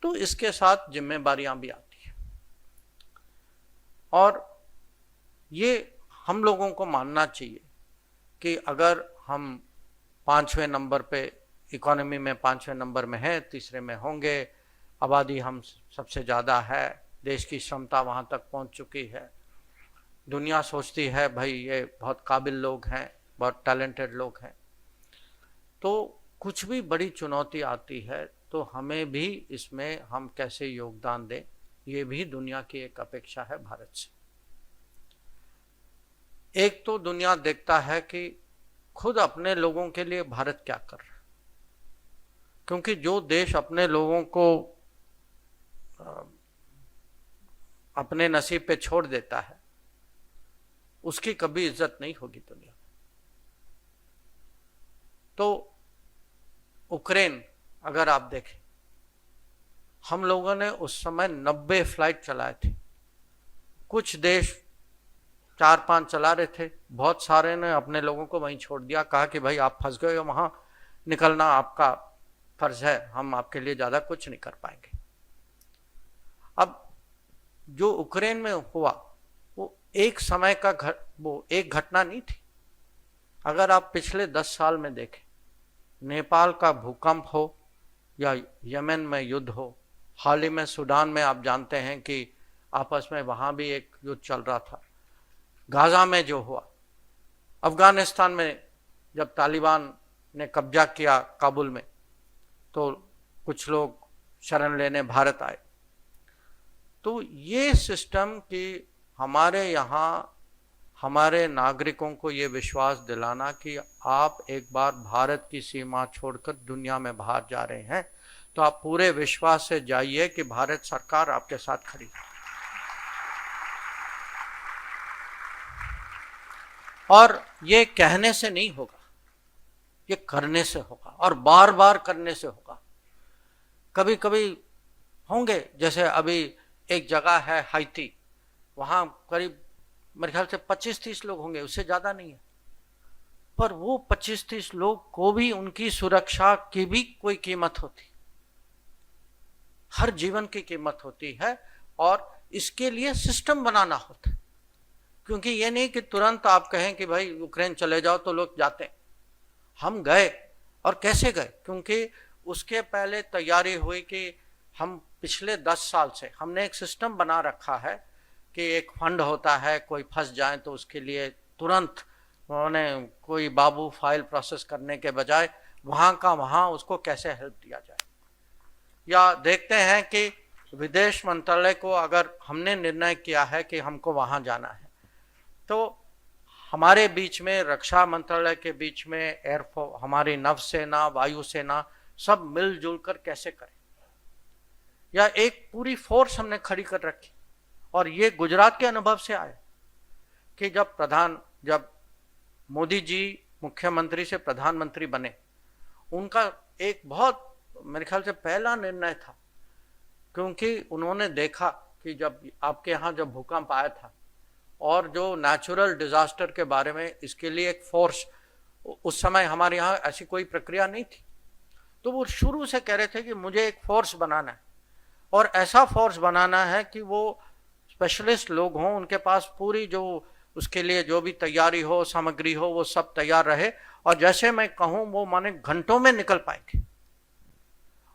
तो इसके साथ जिम्मेदारियां भी आती है। और ये हम लोगों को मानना चाहिए कि अगर हम 5वें नंबर पे इकोनॉमी में 5वें नंबर में है, तीसरे में होंगे, आबादी हम सबसे ज़्यादा है, देश की क्षमता वहाँ तक पहुँच चुकी है, दुनिया सोचती है भाई ये बहुत काबिल लोग हैं, बहुत टैलेंटेड लोग हैं। तो कुछ भी बड़ी चुनौती आती है तो हमें भी इसमें हम कैसे योगदान दें, ये भी दुनिया की एक अपेक्षा है भारत से। एक तो दुनिया देखता है कि खुद अपने लोगों के लिए भारत क्या कर रहा है, क्योंकि जो देश अपने लोगों को अपने नसीब पे छोड़ देता है उसकी कभी इज्जत नहीं होगी दुनिया में। तो यूक्रेन अगर आप देखें, हम लोगों ने उस समय 90 फ्लाइट चलाए थे, कुछ देश 4-5 चला रहे थे, बहुत सारे ने अपने लोगों को वहीं छोड़ दिया, कहा कि भाई आप फंस गए हो, वहां निकलना आपका फर्ज है, हम आपके लिए ज्यादा कुछ नहीं कर पाएंगे। अब जो यूक्रेन में हुआ वो एक समय का वो एक घटना नहीं थी। अगर आप पिछले 10 साल में देखें, नेपाल का भूकंप हो या यमन में युद्ध हो, हाल ही में सूडान में आप जानते हैं कि आपस में वहां भी एक युद्ध चल रहा था, गाजा में जो हुआ, अफगानिस्तान में जब तालिबान ने कब्जा किया काबुल में तो कुछ लोग शरण लेने भारत आए। तो ये सिस्टम कि हमारे यहाँ हमारे नागरिकों को ये विश्वास दिलाना कि आप एक बार भारत की सीमा छोड़कर दुनिया में बाहर जा रहे हैं तो आप पूरे विश्वास से जाइए कि भारत सरकार आपके साथ खड़ी है। और ये कहने से नहीं होगा, ये करने से होगा और बार बार करने से होगा। कभी कभी होंगे, जैसे अभी एक जगह है हाइती, वहां करीब मेरे ख्याल से 25-30 लोग होंगे, उससे ज्यादा नहीं है, पर वो 25-30 लोग को भी उनकी सुरक्षा की भी कोई कीमत होती, हर जीवन की कीमत होती है और इसके लिए सिस्टम बनाना होता है। क्योंकि ये नहीं कि तुरंत आप कहें कि भाई यूक्रेन चले जाओ तो लोग जाते हैं। हम गए, और कैसे गए, क्योंकि उसके पहले तैयारी हुई कि हम पिछले 10 साल से हमने एक सिस्टम बना रखा है कि एक फंड होता है, कोई फंस जाए तो उसके लिए तुरंत उन्होंने कोई बाबू फाइल प्रोसेस करने के बजाय वहाँ का वहाँ उसको कैसे हेल्प दिया जाए। या देखते हैं कि विदेश मंत्रालय को अगर हमने निर्णय किया है कि हमको वहाँ जाना है तो हमारे बीच में, रक्षा मंत्रालय के बीच में, एयरफोर्स, हमारी नौसेना, वायुसेना सब मिलजुल कर कैसे करें, या एक पूरी फोर्स हमने खड़ी कर रखी। और ये गुजरात के अनुभव से आया कि जब मोदी जी मुख्यमंत्री से प्रधानमंत्री बने, उनका एक बहुत मेरे ख्याल से पहला निर्णय था, क्योंकि उन्होंने देखा कि जब आपके यहाँ जब भूकंप आया था और जो नेचुरल डिजास्टर के बारे में, इसके लिए एक फोर्स, उस समय हमारे यहाँ ऐसी कोई प्रक्रिया नहीं थी, तो वो शुरू से कह रहे थे कि मुझे एक फोर्स बनाना है और ऐसा फोर्स बनाना है कि वो स्पेशलिस्ट लोग हों, उनके पास पूरी जो उसके लिए जो भी तैयारी हो, सामग्री हो, वो सब तैयार रहे और जैसे मैं कहूँ वो माने घंटों में निकल पाएंगे।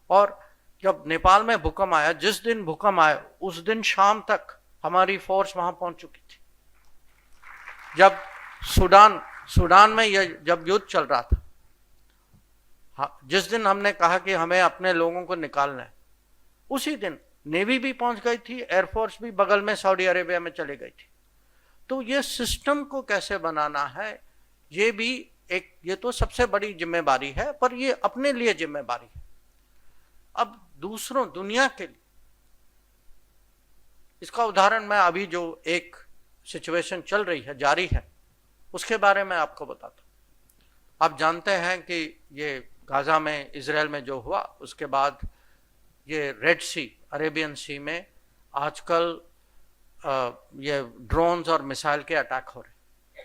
और जब नेपाल में भूकंप आया, जिस दिन भूकंप आया उस दिन शाम तक हमारी फोर्स वहां पहुंच चुकी थी। जब सूडान में जब युद्ध चल रहा था, हाँ, जिस दिन हमने कहा कि हमें अपने लोगों को निकालना है, उसी दिन नेवी भी पहुंच गई थी, एयरफोर्स भी बगल में सऊदी अरेबिया में चली गई थी। तो ये सिस्टम को कैसे बनाना है, ये भी एक, ये तो सबसे बड़ी जिम्मेदारी है, पर ये अपने लिए जिम्मेदारी है। अब दूसरों, दुनिया के लिए, इसका उदाहरण मैं अभी जो एक सिचुएशन चल रही है, जारी है, उसके बारे में आपको बताता हूं। आप जानते हैं कि ये गाजा में, इजराइल में जो हुआ, उसके बाद ये रेड सी, अरेबियन सी में आजकल ये ड्रोन्स और मिसाइल के अटैक हो रहे,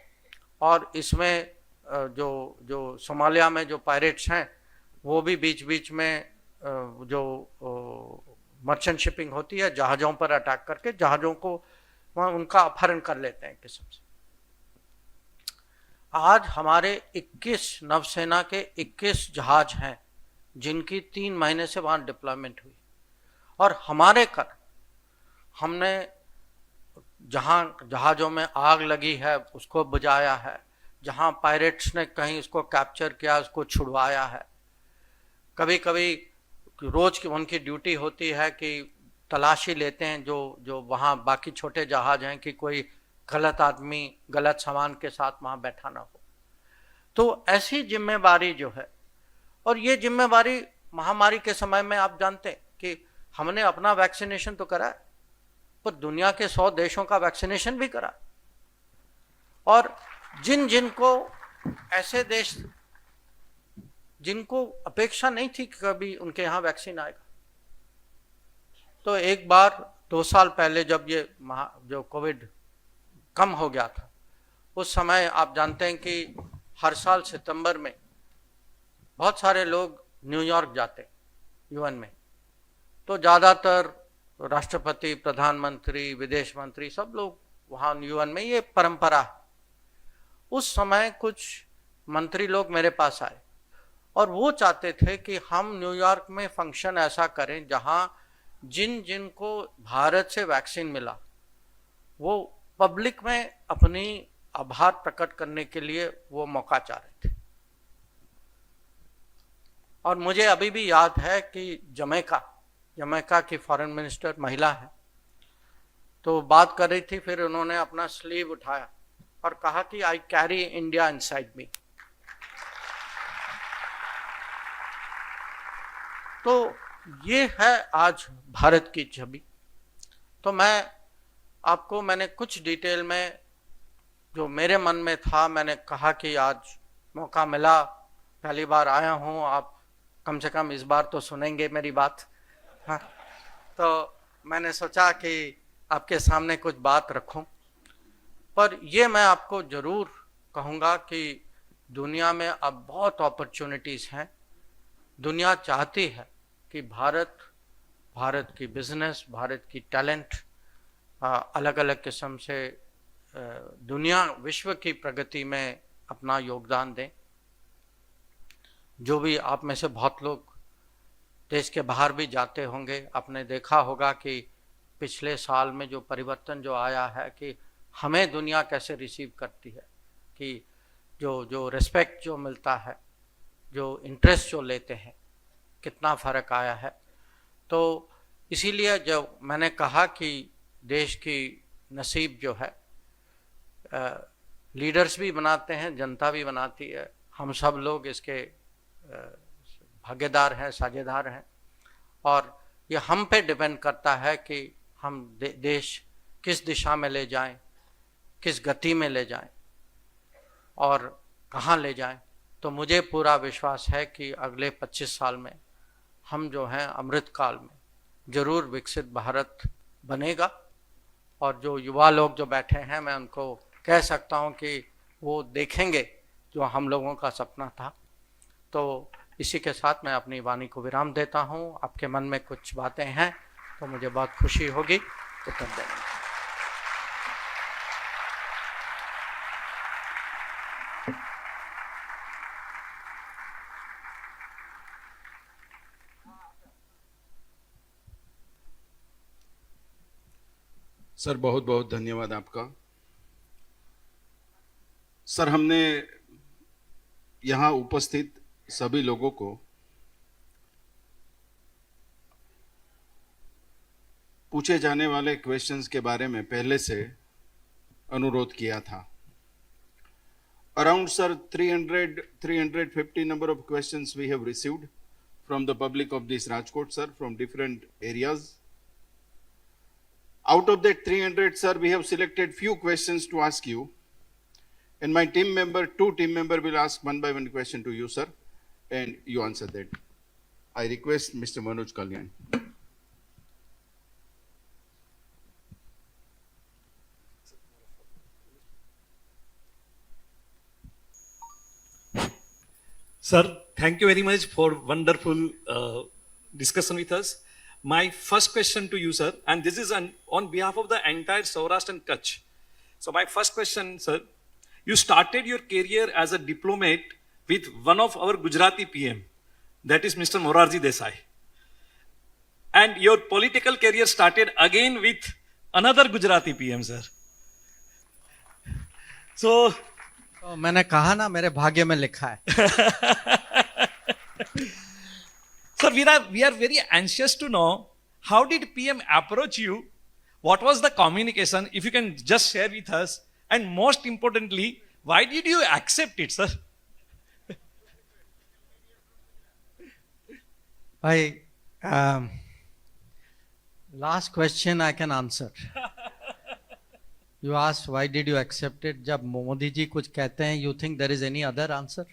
और इसमें जो सोमालिया में जो पायरेट्स हैं वो भी बीच बीच में जो मर्चेंट शिपिंग होती है, जहाज़ों पर अटैक करके जहाज़ों को वहाँ उनका अपहरण कर लेते हैं किस्म से। आज हमारे 21 नौसेना के 21 जहाज हैं जिनकी 3 महीने से वहाँ डिप्लॉयमेंट हुई, और हमारे कर हमने जहाँ जहाज़ों में आग लगी है उसको बुझाया है, जहाँ पायरेट्स ने कहीं उसको कैप्चर किया उसको छुड़वाया है। कभी कभी रोज की उनकी ड्यूटी होती है कि तलाशी लेते हैं जो वहाँ बाकी छोटे जहाज हैं कि कोई गलत आदमी गलत सामान के साथ वहाँ बैठा ना हो। तो ऐसी जिम्मेवारी जो है, और ये जिम्मेवारी महामारी के समय में आप जानते हैं कि हमने अपना वैक्सीनेशन तो करा है, पर दुनिया के 100 देशों का वैक्सीनेशन भी करा, और जिनको ऐसे देश जिनको अपेक्षा नहीं थी कि कभी उनके यहाँ वैक्सीन आएगा। तो एक बार 2 साल पहले जब ये जो कोविड कम हो गया था, उस समय आप जानते हैं कि हर साल सितंबर में बहुत सारे लोग न्यूयॉर्क जाते यूएन में, तो ज़्यादातर राष्ट्रपति, प्रधानमंत्री, विदेश मंत्री सब लोग वहाँ यूएन में, ये परंपरा है। उस समय कुछ मंत्री लोग मेरे पास आए और वो चाहते थे कि हम न्यूयॉर्क में फंक्शन ऐसा करें जहां जिनको भारत से वैक्सीन मिला वो पब्लिक में अपनी आभार प्रकट करने के लिए वो मौका चाह रहे थे। और मुझे अभी भी याद है कि जमैका की फॉरेन मिनिस्टर महिला है, तो बात कर रही थी, फिर उन्होंने अपना स्लीव उठाया और कहा कि I carry India inside me. तो ये है आज भारत की छवि। तो मैंने कुछ डिटेल में जो मेरे मन में था, मैंने कहा कि आज मौका मिला, पहली बार आया हूँ, आप कम से कम इस बार तो सुनेंगे मेरी बात। हाँ, तो मैंने सोचा कि आपके सामने कुछ बात रखूं। पर ये मैं आपको जरूर कहूँगा कि दुनिया में अब बहुत अपॉर्चुनिटीज़ हैं। दुनिया चाहती है कि भारत की बिजनेस, भारत की टैलेंट अलग अलग किस्म से दुनिया विश्व की प्रगति में अपना योगदान दें। जो भी आप में से बहुत लोग देश के बाहर भी जाते होंगे, आपने देखा होगा कि पिछले साल में जो परिवर्तन जो आया है कि हमें दुनिया कैसे रिसीव करती है, कि जो रिस्पेक्ट जो मिलता है, जो इंटरेस्ट जो लेते हैं, कितना फ़र्क आया है। तो इसीलिए जो मैंने कहा कि देश की नसीब जो है लीडर्स भी बनाते हैं, जनता भी बनाती है, हम सब लोग इसके भागीदार हैं, साझेदार हैं, और ये हम पे डिपेंड करता है कि हम देश किस दिशा में ले जाएं, किस गति में ले जाएं और कहाँ ले जाएं। तो मुझे पूरा विश्वास है कि अगले 25 साल में हम जो हैं अमृत काल में जरूर विकसित भारत बनेगा। और जो युवा लोग जो बैठे हैं, मैं उनको कह सकता हूं कि वो देखेंगे जो हम लोगों का सपना था। तो इसी के साथ मैं अपनी वाणी को विराम देता हूं। आपके मन में कुछ बातें हैं तो मुझे बहुत खुशी होगी उत्तर देने में। सर बहुत बहुत धन्यवाद आपका। सर, हमने यहाँ उपस्थित सभी लोगों को पूछे जाने वाले क्वेश्चंस के बारे में पहले से अनुरोध किया था। Around sir 350 number of questions we have received from the public of this Rajkot, sir, from different areas. Out of that 300, sir, we have selected few questions to ask you, and my two team member will ask one by one question to you, sir, and you answer that. I request Mr. Manoj Kalyan. Sir, thank you very much for wonderful discussion with us. My first question to you, sir, and this is on behalf of the entire Saurashtra and Kutch. So my first question, sir, you started your career as a diplomat with one of our Gujarati PM. that is Mr. Morarji Desai. And your political career started again with another Gujarati PM, sir. So, तो मैंने कहा ना, मेरे भाग्य में लिखा है. sir, we are very anxious to know how did PM approach you? What was the communication? If you can just share with us. And most importantly, why did you accept it, sir? भाई, last question I can answer. You asked why did you accept it? जब मोदी जी कुछ कहते हैं, you think there is any other answer?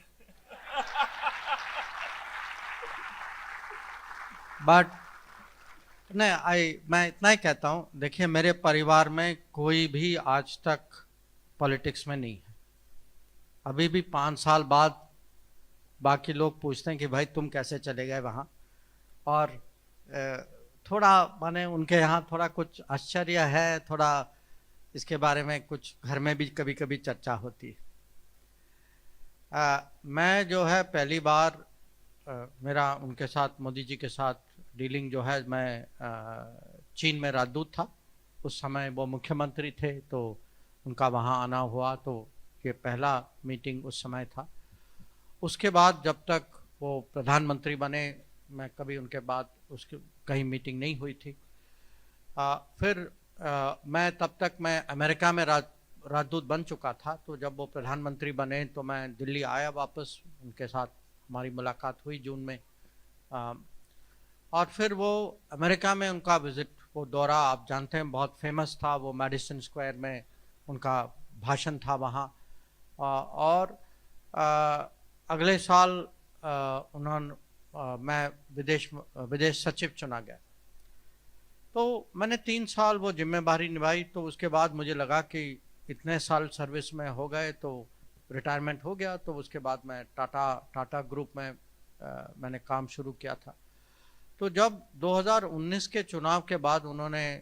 But नहीं, मैं इतना ही कहता हूँ. देखिए, मेरे परिवार में कोई भी आज तक पॉलिटिक्स में नहीं है. अभी भी 5 साल बाद बाकी लोग पूछते हैं कि भाई तुम कैसे चले गए वहाँ. और थोड़ा माने उनके यहाँ थोड़ा कुछ आश्चर्य है, थोड़ा इसके बारे में कुछ घर में भी कभी कभी चर्चा होती है. मैं जो है पहली बार मेरा उनके साथ, मोदी जी के साथ डीलिंग जो है, मैं चीन में राजदूत था. उस समय वो मुख्यमंत्री थे, तो उनका वहाँ आना हुआ, तो ये पहला मीटिंग उस समय था. उसके बाद जब तक वो प्रधानमंत्री बने, मैं कभी उनके बाद उसकी कहीं मीटिंग नहीं हुई थी. फिर मैं तब तक मैं अमेरिका में राजदूत बन चुका था. तो जब वो प्रधानमंत्री बने तो मैं दिल्ली आया वापस, उनके साथ हमारी मुलाकात हुई जून में. और फिर वो अमेरिका में उनका विजिट, वो दौरा आप जानते हैं बहुत फेमस था. वो मैडिसन स्क्वायर में उनका भाषण था वहाँ. और अगले साल मैं विदेश सचिव चुना गया. तो मैंने 3 साल वो जिम्मेदारी निभाई. तो उसके बाद मुझे लगा कि इतने साल सर्विस में हो गए तो रिटायरमेंट हो गया. तो उसके बाद मैं टाटा ग्रुप में मैंने काम शुरू किया था. तो जब 2019 के चुनाव के बाद उन्होंने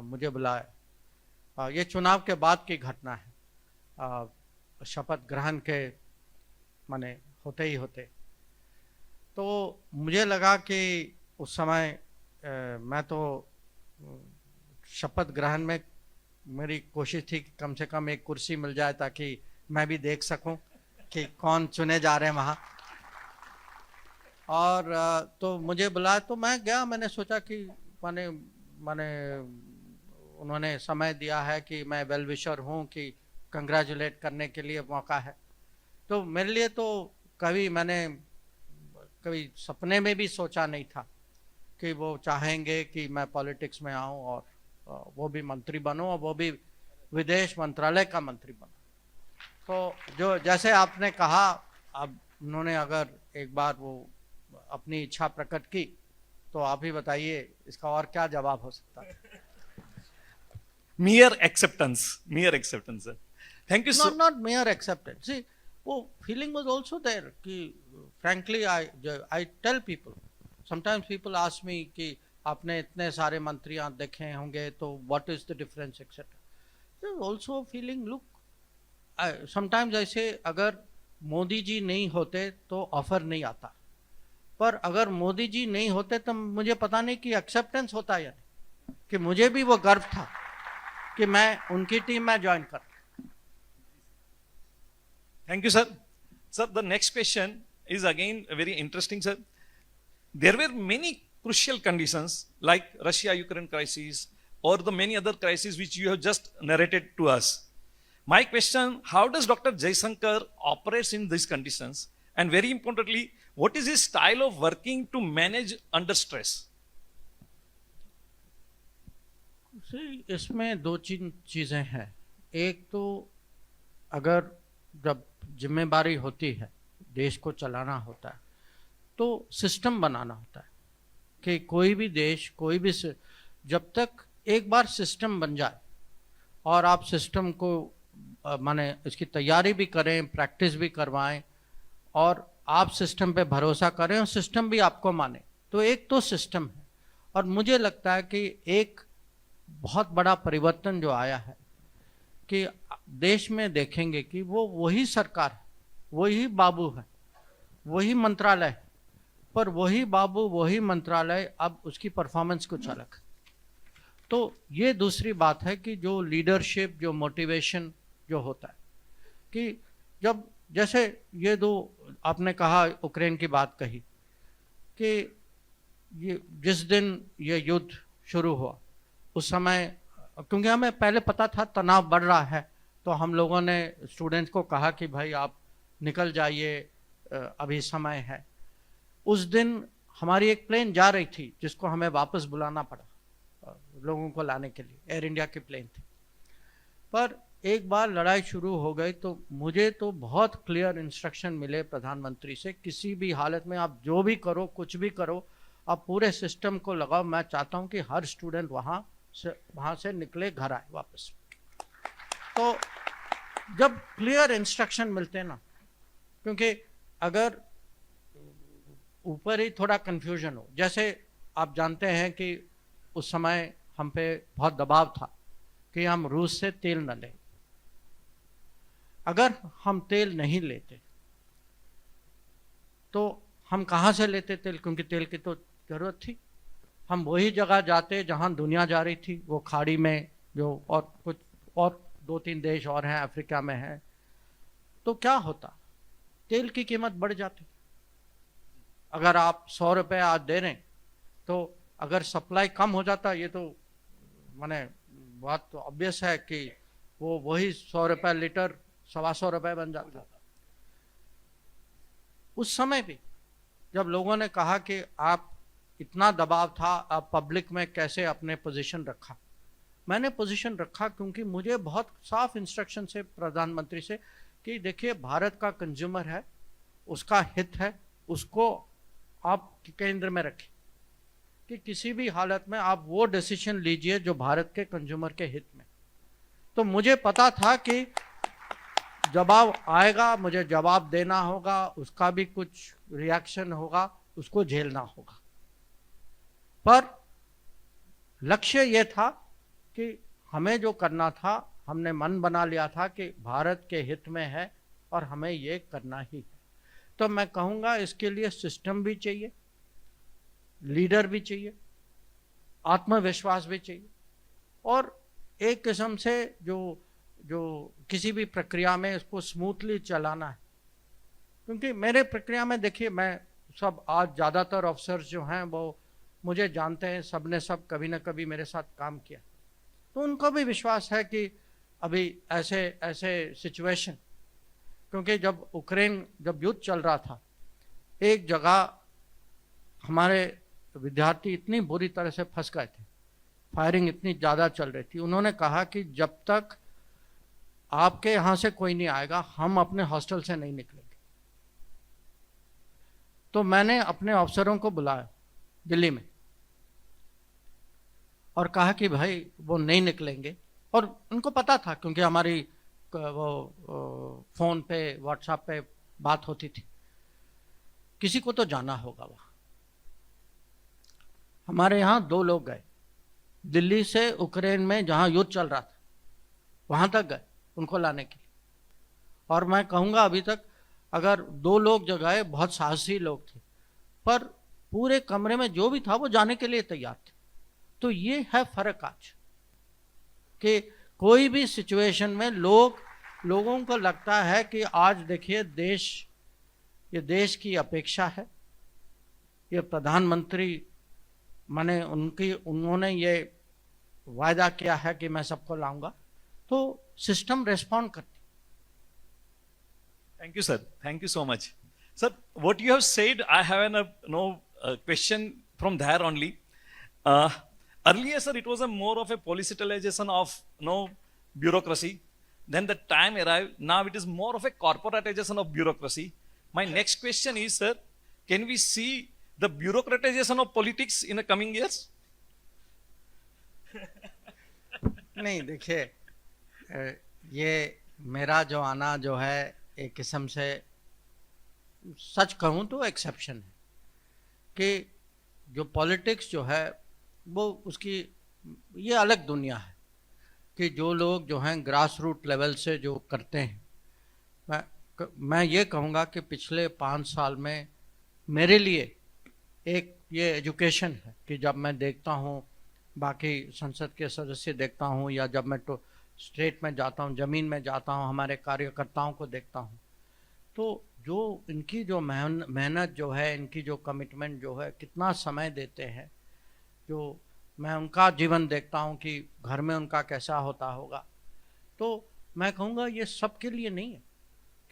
मुझे बुलाया, ये चुनाव के बाद की घटना है, शपथ ग्रहण के माने होते ही होते. तो मुझे लगा कि उस समय मैं तो शपथ ग्रहण में मेरी कोशिश थी कि कम से कम एक कुर्सी मिल जाए ताकि मैं भी देख सकूं कि कौन चुने जा रहे हैं वहाँ. और तो मुझे बुलाया, तो मैं गया. मैंने सोचा कि माने उन्होंने समय दिया है कि मैं वेल विशर हूँ, कि कंग्रेचुलेट करने के लिए मौका है. तो मेरे लिए तो मैंने कभी सपने में भी सोचा नहीं था कि वो चाहेंगे कि मैं पॉलिटिक्स में आऊँ और वो भी मंत्री बनूँ, और वो भी विदेश मंत्रालय का मंत्री बनूँ. तो जो जैसे आपने कहा, अब उन्होंने अगर एक बार वो अपनी इच्छा प्रकट की, तो आप ही बताइए इसका और क्या जवाब हो सकता है. mere acceptance, sir. Thank you so much. Not mere acceptance. See, वो feeling was also there कि frankly I tell people, sometimes people ask me कि आपने इतने सारे मंत्रियां देखे होंगे तो what is the difference etc. There's also feeling, look, sometimes I say अगर मोदी जी नहीं होते तो ऑफर नहीं आता, पर अगर मोदी जी नहीं होते तो मुझे पता नहीं कि एक्सेप्टेंस होता या नहीं, कि मुझे भी वो गर्व था कि मैं उनकी टीम में ज्वाइन कर. Thank you, sir. Sir, the next question is again very interesting, sir. There were many crucial conditions like Russia-Ukraine crisis or the many other crises which you have just narrated to us. My question, how does Dr. Jaishankar operates in these conditions? And very importantly, what is his style of working to manage under stress? इसमें 2 चीज़ें हैं. एक तो अगर जब जिम्मेदारी होती है, देश को चलाना होता है, तो सिस्टम बनाना होता है कि कोई भी देश, कोई भी जब तक एक बार सिस्टम बन जाए और आप सिस्टम को माने इसकी तैयारी भी करें, प्रैक्टिस भी करवाएं और आप सिस्टम पे भरोसा करें और सिस्टम भी आपको माने, तो एक तो सिस्टम है. और मुझे लगता है कि एक बहुत बड़ा परिवर्तन जो आया है कि देश में देखेंगे कि वो वही सरकार है, वही बाबू है, वही मंत्रालय है, पर वही बाबू वही मंत्रालय, अब उसकी परफॉर्मेंस कुछ अलग। तो ये दूसरी बात है कि जो लीडरशिप, जो मोटिवेशन जो होता है, कि जब जैसे ये दो आपने कहा, यूक्रेन की बात कही, कि ये जिस दिन ये युद्ध शुरू हुआ उस समय, क्योंकि हमें पहले पता था तनाव बढ़ रहा है, तो हम लोगों ने स्टूडेंट्स को कहा कि भाई आप निकल जाइए, अभी समय है। उस दिन हमारी एक प्लेन जा रही थी जिसको हमें वापस बुलाना पड़ा लोगों को लाने के लिए, एयर इंडिया की प्लेन थी। पर एक बार लड़ाई शुरू हो गई तो मुझे तो बहुत क्लियर इंस्ट्रक्शन मिले प्रधानमंत्री से, किसी भी हालत में आप जो भी करो, कुछ भी करो, आप पूरे सिस्टम को लगाओ। मैं चाहता हूं कि हर स्टूडेंट वहां से निकले, घर आए वापस। तो जब क्लियर इंस्ट्रक्शन मिलते हैं ना, क्योंकि अगर ऊपर ही थोड़ा कंफ्यूजन हो, जैसे आप जानते हैं कि उस समय हम पे बहुत दबाव था कि हम रूस से तेल न लें। अगर हम तेल नहीं लेते तो हम कहाँ से लेते तेल, क्योंकि तेल की तो जरूरत थी। हम वही जगह जाते जहाँ दुनिया जा रही थी, वो खाड़ी में जो, और कुछ और 2-3 देश और हैं, अफ्रीका में हैं। तो क्या होता, तेल की कीमत बढ़ जाती। अगर आप 100 रुपये आज दे रहे हैं, तो अगर सप्लाई कम हो जाता, ये तो माने बात तो ऑब्वियस है कि वो वही 100 रुपये लीटर 125 रुपये बन जाता। उस समय भी जब लोगों ने कहा कि आप, इतना दबाव था, आप पब्लिक में कैसे अपने पोजीशन रखा, मैंने पोजीशन रखा क्योंकि मुझे बहुत साफ इंस्ट्रक्शन से प्रधानमंत्री से कि देखिए भारत का कंज्यूमर है, उसका हित है, उसको आप केंद्र में रखें, कि किसी भी हालत में आप वो डिसीजन लीजिए जो भारत के कंज्यूमर के हित में। तो मुझे पता था कि जवाब आएगा, मुझे जवाब देना होगा, उसका भी कुछ रिएक्शन होगा, उसको झेलना होगा। पर लक्ष्य ये था कि हमें जो करना था, हमने मन बना लिया था कि भारत के हित में है और हमें ये करना ही है। तो मैं कहूँगा इसके लिए सिस्टम भी चाहिए, लीडर भी चाहिए, आत्मविश्वास भी चाहिए, और एक किस्म से जो किसी भी प्रक्रिया में इसको स्मूथली चलाना है। क्योंकि मेरे प्रक्रिया में देखिए, मैं सब आज ज़्यादातर ऑफिसर्स जो हैं वो मुझे जानते हैं, सब ने सब कभी ना कभी मेरे साथ काम किया, तो उनको भी विश्वास है कि अभी ऐसे ऐसे सिचुएशन, क्योंकि जब युद्ध चल रहा था, एक जगह हमारे विद्यार्थी इतनी बुरी तरह से फंस गए थे, फायरिंग इतनी ज़्यादा चल रही थी, उन्होंने कहा कि जब तक आपके यहाँ से कोई नहीं आएगा, हम अपने हॉस्टल से नहीं निकलेंगे। तो मैंने अपने अफसरों को बुलाया दिल्ली में और कहा कि भाई वो नहीं निकलेंगे, और उनको पता था क्योंकि हमारी वो फ़ोन पे, व्हाट्सएप पे बात होती थी, किसी को तो जाना होगा वहाँ। हमारे यहाँ 2 लोग गए दिल्ली से, यूक्रेन में जहाँ युद्ध चल रहा था वहाँ तक गए उनको लाने के लिए। और मैं कहूँगा अभी तक अगर 2 लोग जो गए, बहुत साहसी लोग थे, पर पूरे कमरे में जो भी था वो जाने के लिए तैयार थे। तो ये है फर्क आज, कि कोई भी सिचुएशन में लोगों को लगता है कि आज देखिए ये देश की अपेक्षा है, ये प्रधानमंत्री माने उन्होंने ये वायदा किया है कि मैं सबको लाऊंगा, तो सिस्टम रेस्पॉन्ड करती। Thank you, sir. Thank you so much. Sir, what you have said, I have a question from there only. Earlier, sir, it was more of a politicization of bureaucracy. Then the time arrived, now it is more of a corporatization of bureaucracy. My next question is, sir, can we see the bureaucratization of politics in the coming years? नहीं, देखिए, ये मेरा जो आना जो है एक किस्म से सच कहूँ तो एक्सेप्शन है, कि जो पॉलिटिक्स जो है वो उसकी ये अलग दुनिया है, कि जो लोग जो हैं ग्रास रूट लेवल से जो करते हैं। मैं ये कहूँगा कि पिछले 5 साल में मेरे लिए एक ये एजुकेशन है कि जब मैं देखता हूँ बाकी संसद के सदस्य देखता हूँ या जब मैं तो स्टेट में जाता हूँ, ज़मीन में जाता हूँ, हमारे कार्यकर्ताओं को देखता हूँ, तो जो इनकी जो मेहनत जो है, इनकी जो कमिटमेंट जो है, कितना समय देते हैं, जो मैं उनका जीवन देखता हूँ कि घर में उनका कैसा होता होगा, तो मैं कहूँगा ये सबके लिए नहीं है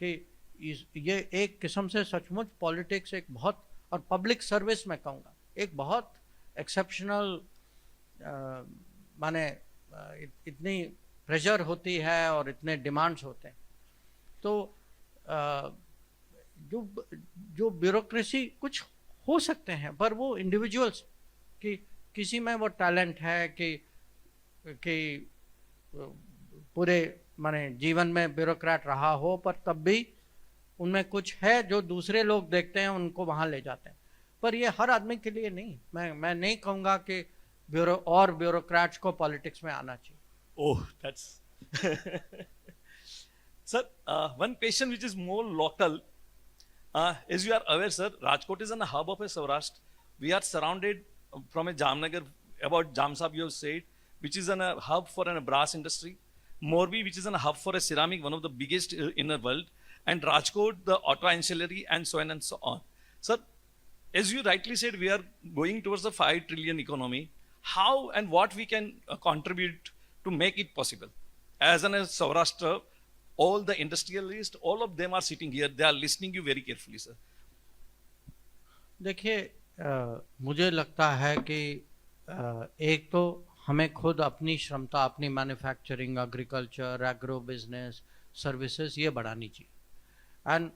कि ये एक किस्म से सचमुच पॉलिटिक्स एक बहुत, और पब्लिक सर्विस मैं कहूँगा एक बहुत एक्सेप्शनल माने इतनी प्रेशर होती है और इतने डिमांड्स होते हैं, तो जो ब्यूरोक्रेसी कुछ हो सकते हैं, पर वो इंडिविजुअल्स कि किसी में वो टैलेंट है कि पूरे माने जीवन में ब्यूरोक्रेट रहा हो, पर तब भी उनमें कुछ है जो दूसरे लोग देखते हैं, उनको वहाँ ले जाते हैं, पर ये हर आदमी के लिए नहीं। मैं नहीं कहूँगा कि ब्यूरोक्रेट्स को पॉलिटिक्स में आना चाहिए। Oh, that's sir. One question which is more local. As you are aware, sir, Rajkot is a hub of a Saurashtra. We are surrounded from a Jamnagar, about Jamsab you have said, which is a hub for a brass industry. Morbi, which is a hub for a ceramic, one of the biggest in the world. And Rajkot, the auto ancillary, and so on and so on. Sir, as you rightly said, we are going towards the 5 trillion economy. How and what we can contribute to make it possible? As a Saurashtra, all the industrialists, all of them are sitting here. They are listening you very carefully, sir. देखिए, मुझे लगता है कि एक तो हमें खुद अपनी क्षमता, अपनी manufacturing, agriculture, agro business, services ये बढ़ानी चाहिए। And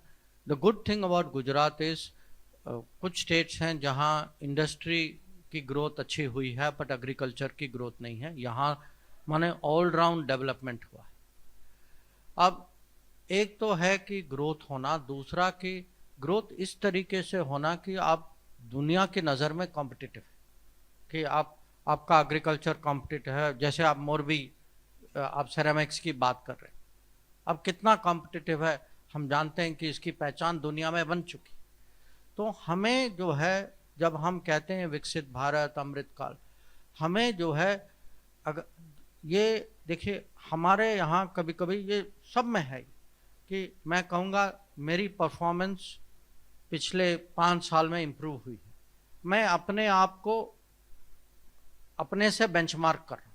the good thing about Gujarat is कुछ स्टेट्स हैं जहां इंडस्ट्री की ग्रोथ अच्छी हुई है, बट एग्रीकल्चर की ग्रोथ नहीं है। यहाँ माने ऑल राउंड डेवलपमेंट हुआ है। अब एक तो है कि ग्रोथ होना, दूसरा कि ग्रोथ इस तरीके से होना कि आप दुनिया की नज़र में कॉम्पिटिटिव है, कि आपका एग्रीकल्चर कॉम्पिटिटिव है। जैसे आप मोरबी, आप सेरामिक्स की बात कर रहे हैं, अब कितना कॉम्पिटिटिव है हम जानते हैं कि इसकी पहचान दुनिया में बन चुकी। तो हमें जो है, जब हम कहते हैं विकसित भारत, अमृतकाल, हमें जो है अगर ये देखिए हमारे यहाँ कभी कभी ये सब में है कि मैं कहूँगा मेरी परफॉर्मेंस पिछले 5 साल में इम्प्रूव हुई है। मैं अपने आप को अपने से बेंचमार्क कर रहा हूँ,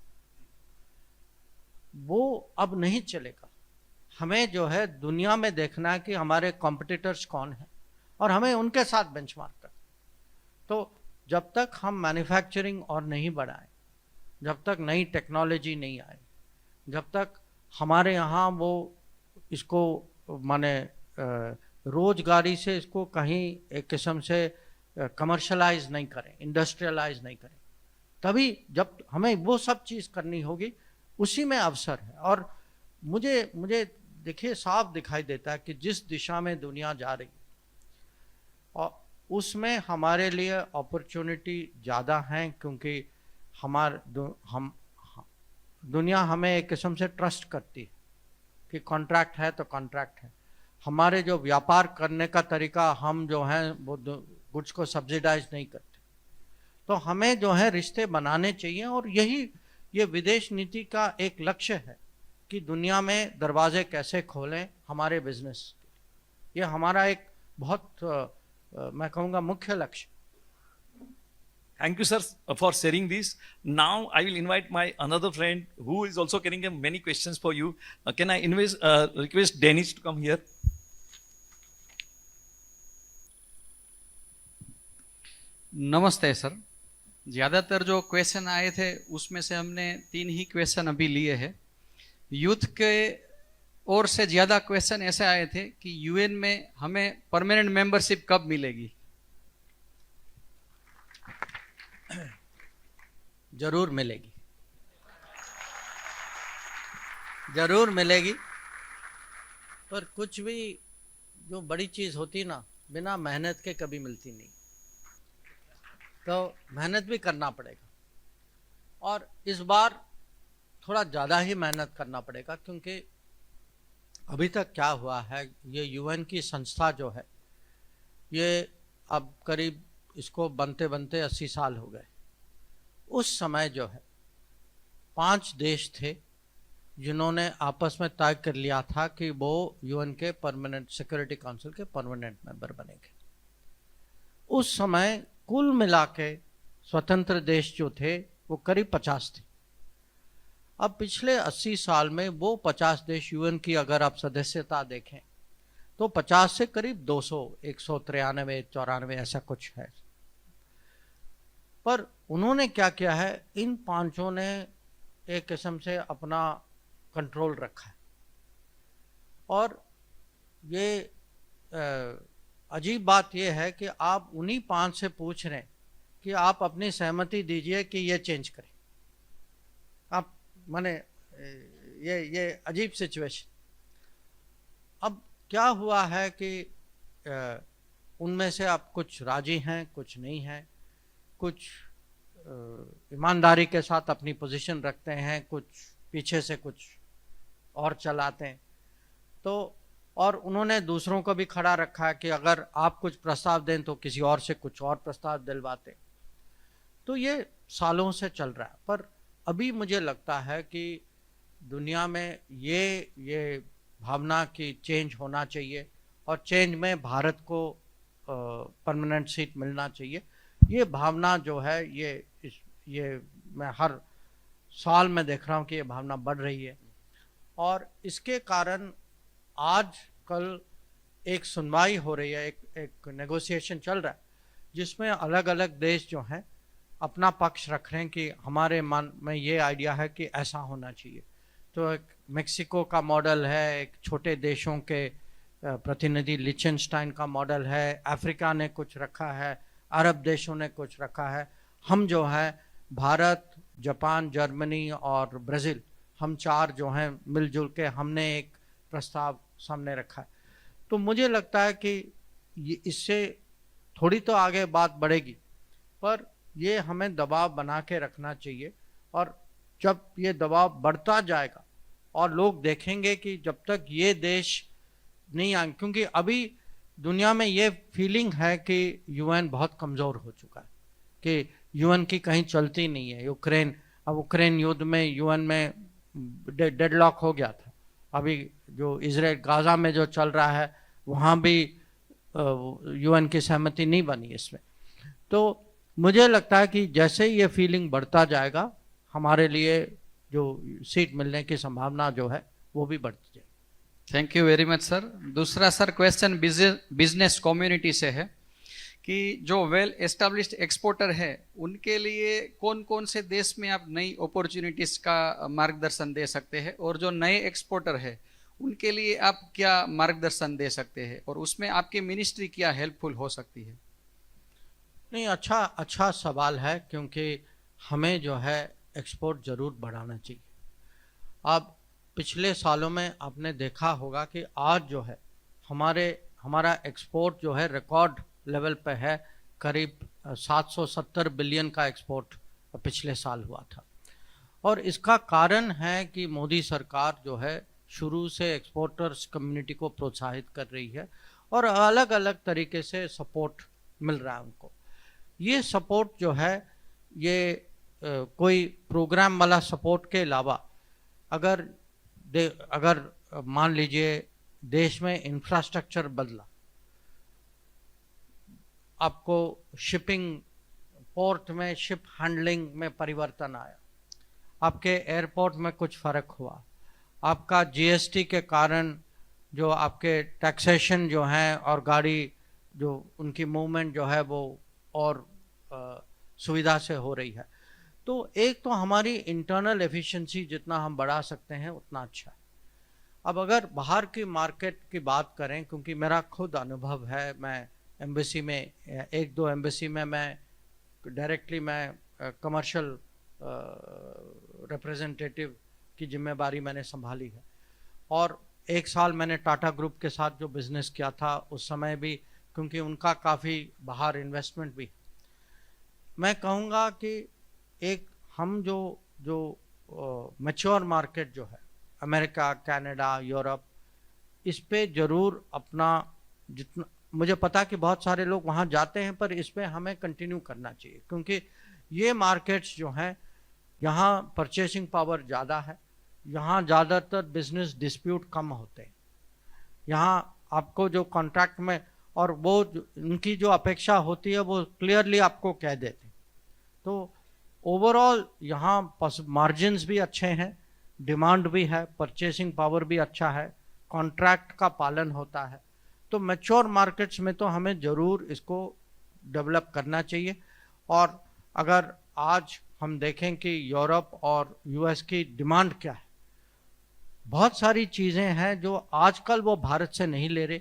वो अब नहीं चलेगा। हमें जो है दुनिया में देखना है कि हमारे कॉम्पिटिटर्स कौन हैं और हमें उनके साथ बेंचमार्क करना। तो जब तक हम मैन्युफैक्चरिंग और नहीं बढ़ाएं, जब तक नई टेक्नोलॉजी नहीं आए, जब तक हमारे यहाँ वो इसको माने रोजगारी से इसको कहीं एक किस्म से कमर्शलाइज नहीं करें, इंडस्ट्रियलाइज नहीं करें, तभी जब हमें वो सब चीज़ करनी होगी, उसी में अवसर है। और मुझे देखिए साफ दिखाई देता है कि जिस दिशा में दुनिया जा रही है और उसमें हमारे लिए अपॉर्चुनिटी ज़्यादा हैं, क्योंकि दुनिया हमें एक किस्म से ट्रस्ट करती है कि कॉन्ट्रैक्ट है तो कॉन्ट्रैक्ट है। हमारे जो व्यापार करने का तरीका, हम जो हैं वो गुड्स को सब्सिडाइज नहीं करते। तो हमें जो है रिश्ते बनाने चाहिए, और ये विदेश नीति का एक लक्ष्य है कि दुनिया में दरवाजे कैसे खोलें हमारे बिजनेस। ये हमारा एक बहुत मैं कहूँगा मुख्य लक्ष्य। Thank you, sir, for sharing this. Now I will invite my another friend who is also carrying many questions for you. Can I request Dennis to come here? नमस्ते सर। ज़्यादातर जो क्वेश्चन आए थे उसमें से हमने 3 ही क्वेश्चन अभी लिए हैं। यूथ के ओर से ज़्यादा क्वेश्चन ऐसे आए थे कि यूएन में हमें परमानेंट मेंबरशिप कब मिलेगी? जरूर मिलेगी, जरूर मिलेगी। पर कुछ भी जो बड़ी चीज़ होती ना, बिना मेहनत के कभी मिलती नहीं, तो मेहनत भी करना पड़ेगा। और इस बार थोड़ा ज़्यादा ही मेहनत करना पड़ेगा, क्योंकि अभी तक क्या हुआ है, ये यूएन की संस्था जो है, ये अब करीब इसको बनते बनते 80 साल हो गए। उस समय जो है 5 देश थे जिन्होंने आपस में तय कर लिया था कि वो यूएन के परमानेंट सिक्योरिटी काउंसिल के परमानेंट मेंबर बनेंगे। उस समय कुल मिला के स्वतंत्र देश जो थे वो करीब 50 थे। अब पिछले 80 साल में वो 50 देश यूएन की अगर आप सदस्यता देखें तो 50 से करीब 200, 193, 94 ऐसा कुछ है। पर उन्होंने क्या किया है, इन पांचों ने एक किस्म से अपना कंट्रोल रखा है। और ये अजीब बात यह है कि आप उन्हीं 5 से पूछ रहे हैं कि आप अपनी सहमति दीजिए कि ये चेंज करें। आप माने ये अजीब सिचुएशन। अब क्या हुआ है कि उनमें से आप कुछ राजी हैं, कुछ नहीं हैं, कुछ ईमानदारी के साथ अपनी पोजीशन रखते हैं, कुछ पीछे से कुछ और चलाते हैं। तो और उन्होंने दूसरों को भी खड़ा रखा है कि अगर आप कुछ प्रस्ताव दें तो किसी और से कुछ और प्रस्ताव दिलवाते। तो ये सालों से चल रहा है। पर अभी मुझे लगता है कि दुनिया में ये भावना की चेंज होना चाहिए और चेंज में भारत को परमानेंट सीट मिलना चाहिए। ये भावना जो है ये मैं हर साल में देख रहा हूँ कि ये भावना बढ़ रही है। और इसके कारण आज कल एक सुनवाई हो रही है, एक नेगोशिएशन चल रहा है जिसमें अलग अलग देश जो हैं अपना पक्ष रख रहे हैं कि हमारे मन में ये आइडिया है कि ऐसा होना चाहिए। तो एक मेक्सिको का मॉडल है, एक छोटे देशों के प्रतिनिधि लिचेनस्टाइन का मॉडल है, अफ्रीका ने कुछ रखा है, अरब देशों ने कुछ रखा है। हम जो है भारत, जापान, जर्मनी और ब्राज़ील, हम 4 जो हैं मिलजुल के हमने एक प्रस्ताव सामने रखा है। तो मुझे लगता है कि इससे थोड़ी तो आगे बात बढ़ेगी, पर ये हमें दबाव बना के रखना चाहिए। और जब ये दबाव बढ़ता जाएगा और लोग देखेंगे कि जब तक ये देश नहीं आए, क्योंकि अभी दुनिया में ये फीलिंग है कि यूएन बहुत कमज़ोर हो चुका है, कि यूएन की कहीं चलती नहीं है। यूक्रेन युद्ध में यूएन में डेडलॉक हो गया था। अभी जो इजराइल गाजा में जो चल रहा है वहाँ भी यूएन की सहमति नहीं बनी इसमें। तो मुझे लगता है कि जैसे ये फीलिंग बढ़ता जाएगा हमारे लिए जो सीट मिलने की संभावना जो है वो भी बढ़ती जाएगी। Thank you very much sir. दूसरा सर क्वेश्चन बिजनेस कम्युनिटी से है कि जो वेल एस्टेब्लिश्ड एक्सपोर्टर है उनके लिए कौन कौन से देश में आप नई अपॉर्चुनिटीज का मार्गदर्शन दे सकते हैं, और जो नए एक्सपोर्टर है उनके लिए आप क्या मार्गदर्शन दे सकते हैं, और उसमें आपकी मिनिस्ट्री क्या हेल्पफुल हो सकती है? नहीं, अच्छा सवाल है, क्योंकि हमें जो है एक्सपोर्ट ज़रूर बढ़ाना चाहिए। अब पिछले सालों में आपने देखा होगा कि आज जो है हमारा एक्सपोर्ट जो है रिकॉर्ड लेवल पे है। करीब 770 बिलियन का एक्सपोर्ट पिछले साल हुआ था। और इसका कारण है कि मोदी सरकार जो है शुरू से एक्सपोर्टर्स कम्युनिटी को प्रोत्साहित कर रही है और अलग अलग तरीके से सपोर्ट मिल रहा है उनको। ये सपोर्ट जो है ये कोई प्रोग्राम वाला सपोर्ट के अलावा अगर मान लीजिए देश में इंफ्रास्ट्रक्चर बदला, आपको शिपिंग पोर्ट में शिप हैंडलिंग में परिवर्तन आया, आपके एयरपोर्ट में कुछ फ़र्क हुआ, आपका जीएसटी के कारण जो आपके टैक्सेशन जो हैं और गाड़ी जो उनकी मूवमेंट जो है वो और सुविधा से हो रही है, तो एक तो हमारी इंटरनल एफिशिएंसी जितना हम बढ़ा सकते हैं उतना अच्छा है। अब अगर बाहर की मार्केट की बात करें, क्योंकि मेरा खुद अनुभव है, मैं एम्बेसी में 1-2 एम्बेसी में मैं डायरेक्टली कमर्शियल रिप्रेजेंटेटिव की जिम्मेदारी मैंने संभाली है। और 1 साल मैंने टाटा ग्रुप के साथ जो बिज़नेस किया था उस समय भी, क्योंकि उनका काफ़ी बाहर इन्वेस्टमेंट भी। मैं कहूँगा कि एक हम जो मैच्योर मार्केट जो है अमेरिका, कनाडा, यूरोप, इस पे ज़रूर अपना जितना मुझे पता कि बहुत सारे लोग वहाँ जाते हैं, पर इस पे हमें कंटिन्यू करना चाहिए, क्योंकि ये मार्केट्स जो हैं यहाँ परचेसिंग पावर ज़्यादा है, यहाँ ज़्यादातर बिजनेस डिस्प्यूट कम होते हैं, यहाँ आपको जो कॉन्ट्रैक्ट में और वो उनकी जो अपेक्षा होती है वो क्लियरली आपको कह देते हैं। तो ओवरऑल यहाँ मार्जिन्स भी अच्छे हैं, डिमांड भी है, परचेसिंग पावर भी अच्छा है, कॉन्ट्रैक्ट का पालन होता है। तो मैच्योर मार्केट्स में तो हमें ज़रूर इसको डेवलप करना चाहिए। और अगर आज हम देखें कि यूरोप और यूएस की डिमांड क्या है, बहुत सारी चीज़ें हैं जो आजकल वो भारत से नहीं ले रहे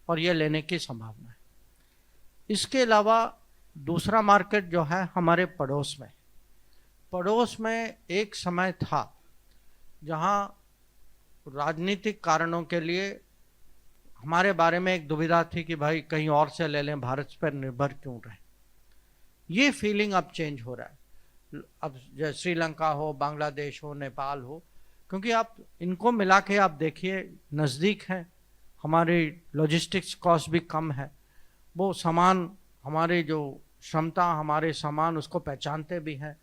और ये लेने की संभावना है। इसके अलावा दूसरा मार्केट जो है हमारे पड़ोस में एक समय था जहाँ राजनीतिक कारणों के लिए हमारे बारे में एक दुविधा थी कि भाई कहीं और से ले लें, भारत पर निर्भर क्यों रहे। ये फीलिंग अब चेंज हो रहा है। अब जैसे श्रीलंका हो, बांग्लादेश हो, नेपाल हो, क्योंकि आप इनको मिला के आप देखिए नज़दीक हैं, हमारी लॉजिस्टिक्स कॉस्ट भी कम है, वो सामान हमारे जो क्षमता हमारे सामान उसको पहचानते भी हैं,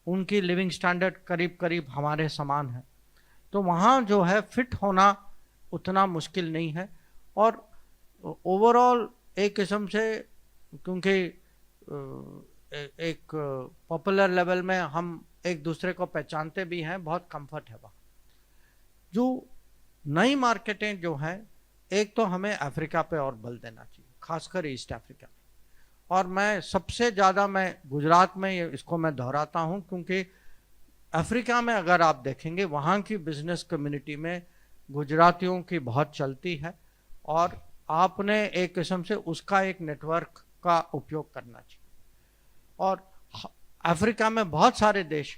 उनकी लिविंग स्टैंडर्ड करीब करीब हमारे समान है। तो वहाँ जो है फिट होना उतना मुश्किल नहीं है। और ओवरऑल एक किस्म से, क्योंकि एक पॉपुलर लेवल में हम एक दूसरे को पहचानते भी हैं, बहुत कंफर्ट है वहाँ। जो नई मार्केटें जो हैं, एक तो हमें अफ्रीका पे और बल देना चाहिए, खासकर ईस्ट अफ्रीका में। और मैं सबसे ज़्यादा गुजरात में इसको मैं दोहराता हूँ, क्योंकि अफ्रीका में अगर आप देखेंगे वहाँ की बिजनेस कम्युनिटी में गुजरातियों की बहुत चलती है, और आपने एक किस्म से उसका एक नेटवर्क का उपयोग करना चाहिए। और अफ्रीका में बहुत सारे देश,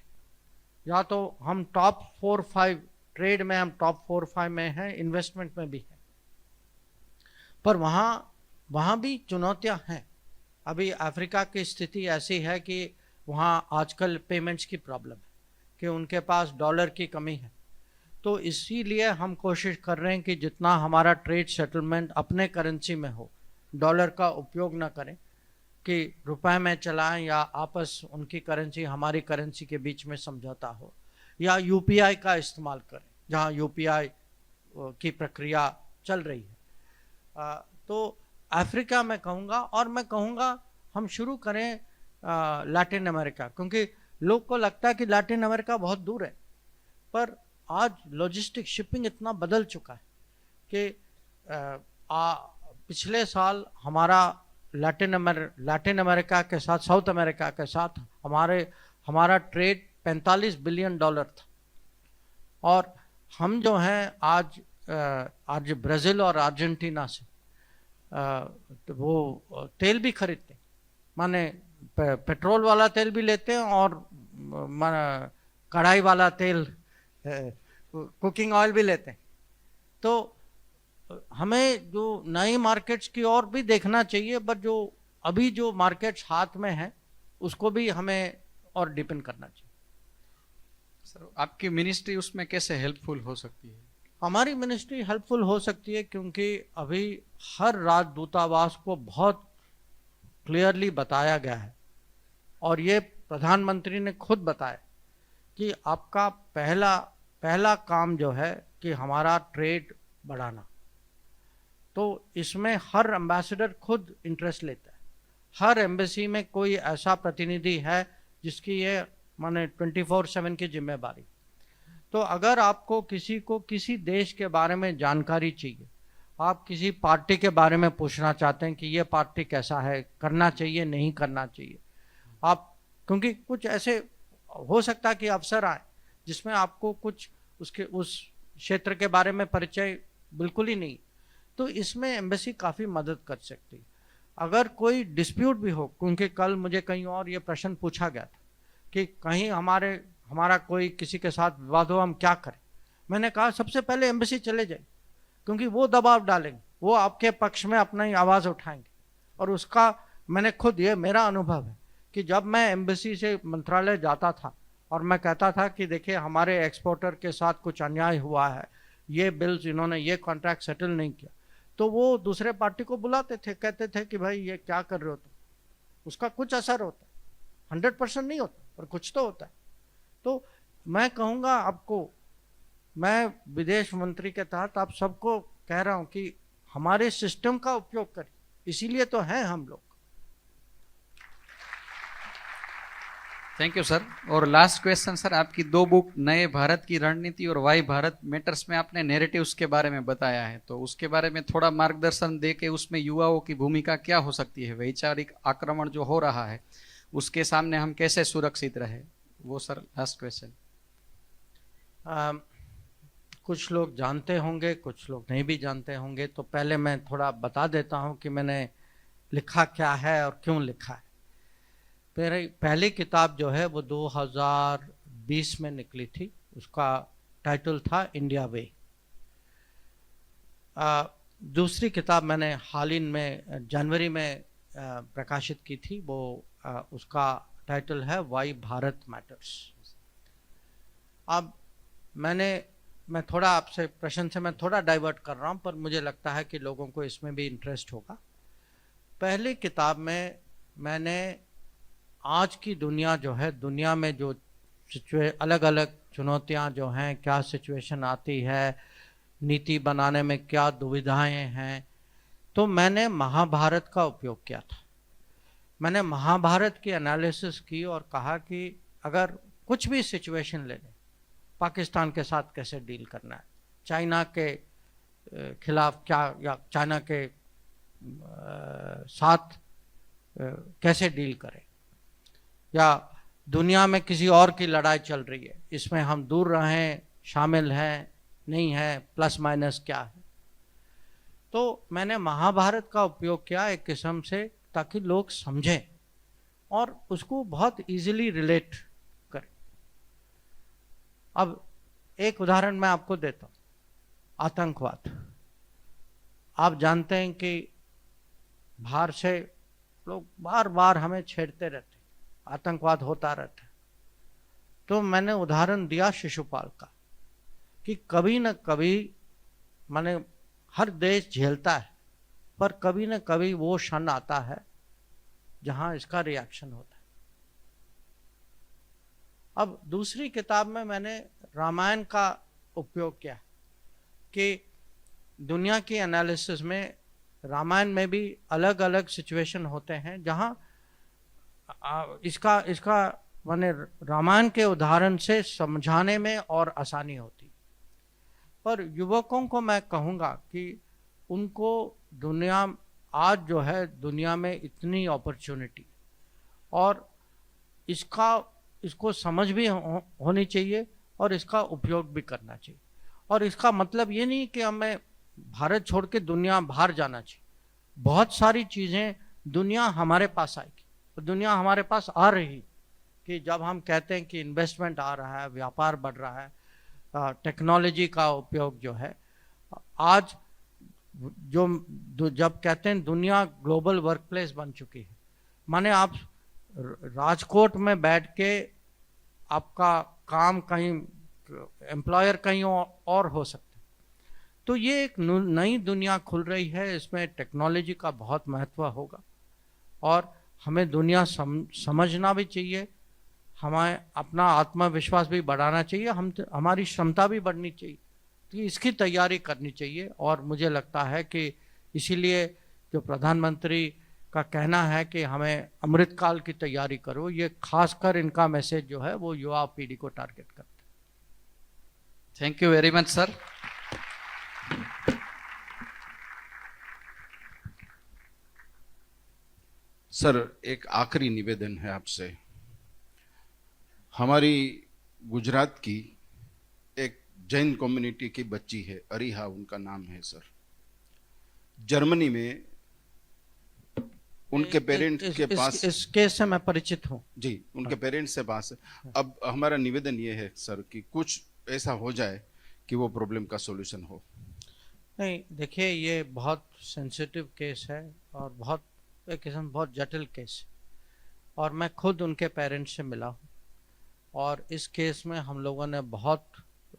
या तो हम टॉप 4-5 ट्रेड में, हम टॉप 4-5 में हैं, इन्वेस्टमेंट में भी हैं, पर वहाँ भी चुनौतियाँ हैं। अभी अफ्रीका की स्थिति ऐसी है कि वहाँ आजकल पेमेंट्स की प्रॉब्लम है, कि उनके पास डॉलर की कमी है। तो इसीलिए हम कोशिश कर रहे हैं कि जितना हमारा ट्रेड सेटलमेंट अपने करेंसी में हो, डॉलर का उपयोग ना करें, कि रुपए में चलाएं या आपस उनकी करेंसी हमारी करेंसी के बीच में समझौता हो, या यूपीआई का इस्तेमाल करें जहां यूपीआई की प्रक्रिया चल रही है। तो अफ्रीका में कहूँगा, और मैं कहूँगा हम शुरू करें लैटिन अमेरिका, क्योंकि लोग को लगता है कि लैटिन अमेरिका बहुत दूर है, पर आज लॉजिस्टिक शिपिंग इतना बदल चुका है कि पिछले साल हमारा लैटिन अमेरिका के साथ, साउथ अमेरिका के साथ हमारा ट्रेड $45 बिलियन था। और हम जो हैं आज ब्राज़ील और अर्जेंटीना से तो वो तेल भी खरीदते हैं, माने पेट्रोल वाला तेल भी लेते हैं, और कढ़ाई वाला तेल, कुकिंग ऑयल भी लेते हैं। तो हमें जो नई मार्केट्स की ओर भी देखना चाहिए, बट जो अभी जो मार्केट्स हाथ में है उसको भी हमें और डिपेंड करना चाहिए। सर, आपकी मिनिस्ट्री उसमें कैसे हेल्पफुल हो सकती है? हमारी मिनिस्ट्री हेल्पफुल हो सकती है, क्योंकि अभी हर राजदूतावास को बहुत क्लियरली बताया गया है, और ये प्रधानमंत्री ने खुद बताया कि आपका पहला काम जो है कि हमारा ट्रेड बढ़ाना। तो इसमें हर एम्बेसडर खुद इंटरेस्ट लेता है, हर एम्बेसी में कोई ऐसा प्रतिनिधि है जिसकी ये माने 24/7 की जिम्मेदारी। तो अगर आपको किसी देश के बारे में जानकारी चाहिए, आप किसी पार्टी के बारे में पूछना चाहते हैं कि ये पार्टी कैसा है, करना चाहिए नहीं करना चाहिए, आप, क्योंकि कुछ ऐसे हो सकता है कि अवसर आए जिसमें आपको कुछ उस क्षेत्र के बारे में परिचय बिल्कुल ही नहीं, तो इसमें एम्बेसी काफ़ी मदद कर सकती है। अगर कोई डिस्प्यूट भी हो, क्योंकि कल मुझे कहीं और ये प्रश्न पूछा गया था कि कहीं हमारा कोई किसी के साथ विवाद हो, हम क्या करें। मैंने कहा सबसे पहले एम्बेसी चले जाए, क्योंकि वो दबाव डालेंगे, वो आपके पक्ष में अपना ही आवाज़ उठाएंगे। और उसका मैंने खुद, ये मेरा अनुभव है कि जब मैं एम्बेसी से मंत्रालय जाता था और मैं कहता था कि देखिए हमारे एक्सपोर्टर के साथ कुछ अन्याय हुआ है, ये बिल्स इन्होंने ये कॉन्ट्रैक्ट सेटल नहीं किया, तो वो दूसरे पार्टी को बुलाते थे, कहते थे कि भाई ये क्या कर रहे हो तुम। उसका कुछ असर होता है, 100% नहीं होता पर कुछ तो होता है। तो मैं कहूँगा आपको, मैं विदेश मंत्री के तहत आप सबको कह रहा हूँ कि हमारे सिस्टम का उपयोग करें, इसीलिए तो हैं हम लोग। Thank you sir. और लास्ट क्वेश्चन सर, आपकी 2 बुक नए भारत की रणनीति और वाई भारत मैटर्स में आपने नैरेटिव्स के बारे में बताया है, तो उसके बारे में थोड़ा मार्गदर्शन दे के उसमें युवाओं की भूमिका क्या हो सकती है? वैचारिक आक्रमण जो हो रहा है उसके सामने हम कैसे सुरक्षित रहे, वो सर लास्ट क्वेश्चन। कुछ लोग जानते होंगे, कुछ लोग नहीं भी जानते होंगे, तो पहले मैं थोड़ा बता देता हूँ कि मैंने लिखा क्या है और क्यों लिखा है। मेरी पहली किताब जो है वो 2020 में निकली थी, उसका टाइटल था इंडिया वे। दूसरी किताब मैंने हाल ही में जनवरी में प्रकाशित की थी, वो उसका टाइटल है वाई भारत मैटर्स। अब मैं थोड़ा आपसे प्रश्न से मैं थोड़ा डाइवर्ट कर रहा हूँ, पर मुझे लगता है कि लोगों को इसमें भी इंटरेस्ट होगा। पहली किताब में मैंने आज की दुनिया जो है, दुनिया में जो अलग अलग चुनौतियाँ जो हैं, क्या सिचुएशन आती है, नीति बनाने में क्या दुविधाएं हैं, तो मैंने महाभारत का उपयोग किया था। मैंने महाभारत की एनालिसिस की और कहा कि अगर कुछ भी सिचुएशन ले लें, पाकिस्तान के साथ कैसे डील करना है, चाइना के खिलाफ क्या, या चाइना के साथ कैसे डील करें, या दुनिया में किसी और की लड़ाई चल रही है, इसमें हम दूर रहें, शामिल हैं, नहीं है, प्लस माइनस क्या है। तो मैंने महाभारत का उपयोग किया एक किस्म से, ताकि लोग समझें और उसको बहुत इजीली रिलेट करें। अब एक उदाहरण मैं आपको देता हूँ, आतंकवाद। आप जानते हैं कि बाहर से लोग बार बार हमें छेड़ते रहते, आतंकवाद होता रहता है। तो मैंने उदाहरण दिया शिशुपाल का, कि कभी न कभी, माने हर देश झेलता है, पर कभी न कभी वो क्षण आता है जहां इसका रिएक्शन होता है। अब दूसरी किताब में मैंने रामायण का उपयोग किया, कि दुनिया की एनालिसिस में रामायण में भी अलग अलग सिचुएशन होते हैं जहां इसका माने रामायण के उदाहरण से समझाने में और आसानी होती। पर युवकों को मैं कहूँगा कि उनको दुनिया, आज जो है दुनिया में इतनी अपॉर्चुनिटी, और इसको समझ भी होनी चाहिए और इसका उपयोग भी करना चाहिए। और इसका मतलब ये नहीं कि हमें भारत छोड़ के दुनिया बाहर जाना चाहिए। बहुत सारी चीज़ें दुनिया हमारे पास आएगी, दुनिया हमारे पास आ रही, कि जब हम कहते हैं कि इन्वेस्टमेंट आ रहा है, व्यापार बढ़ रहा है, टेक्नोलॉजी का उपयोग जो है, आज जब कहते हैं दुनिया ग्लोबल वर्क प्लेस बन चुकी है, माने आप राजकोट में बैठ के आपका काम कहीं, एम्प्लॉयर कहीं और हो सकता है। तो ये एक नई दुनिया खुल रही है, इसमें टेक्नोलॉजी का बहुत महत्व होगा और हमें दुनिया समझना भी चाहिए, हमें अपना आत्मविश्वास भी बढ़ाना चाहिए, हमारी क्षमता भी बढ़नी चाहिए। तो इसकी तैयारी करनी चाहिए। और मुझे लगता है कि इसीलिए जो प्रधानमंत्री का कहना है कि हमें अमृतकाल की तैयारी करो, ये खासकर इनका मैसेज जो है वो युवा पीढ़ी को टारगेट करता है। Thank you very much sir. Sir, एक आखिरी निवेदन है आपसे। हमारी गुजरात की एक जैन कम्युनिटी की बच्ची है, अरिहा उनका नाम है सर। जर्मनी में उनके पेरेंट्स के पास, इस केस से मैं परिचित हूँ जी, उनके पेरेंट्स से पास। अब हमारा निवेदन ये है सर कि कुछ ऐसा हो जाए कि वो प्रॉब्लम का सॉल्यूशन हो। नहीं, देखिए ये बहुत सेंसिटिव केस है और बहुत एक किस्म बहुत जटिल केस है, और मैं खुद उनके पेरेंट्स से मिला हूँ और इस केस में हम लोगों ने बहुत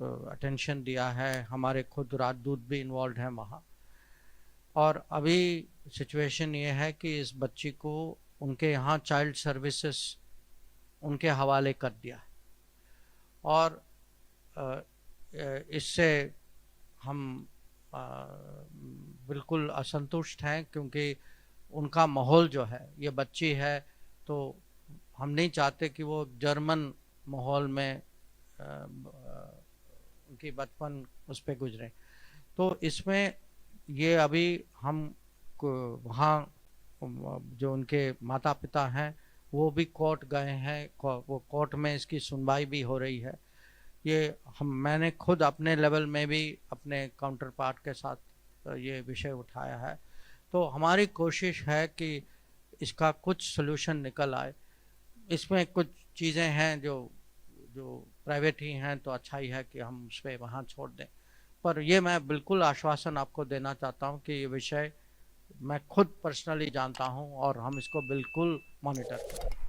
अटेंशन दिया है। हमारे खुद राजदूत भी इन्वॉल्व हैं वहाँ। और अभी सिचुएशन ये है कि इस बच्ची को उनके यहाँ चाइल्ड सर्विसेज उनके हवाले कर दिया और इससे हम बिल्कुल असंतुष्ट हैं, क्योंकि उनका माहौल जो है, ये बच्ची है तो हम नहीं चाहते कि वो जर्मन माहौल में उनकी बचपन उस पर गुजरे। तो इसमें ये अभी हम वहाँ जो उनके माता पिता हैं वो भी कोर्ट गए हैं, वो कोर्ट में इसकी सुनवाई भी हो रही है। ये मैंने खुद अपने लेवल में भी अपने काउंटर पार्ट के साथ ये विषय उठाया है। तो हमारी कोशिश है कि इसका कुछ सलूशन निकल आए। इसमें कुछ चीज़ें हैं जो प्राइवेट ही हैं, तो अच्छा ही है कि हम उस पर वहाँ छोड़ दें। पर ये मैं बिल्कुल आश्वासन आपको देना चाहता हूँ कि ये विषय मैं खुद पर्सनली जानता हूँ और हम इसको बिल्कुल मॉनिटर करें।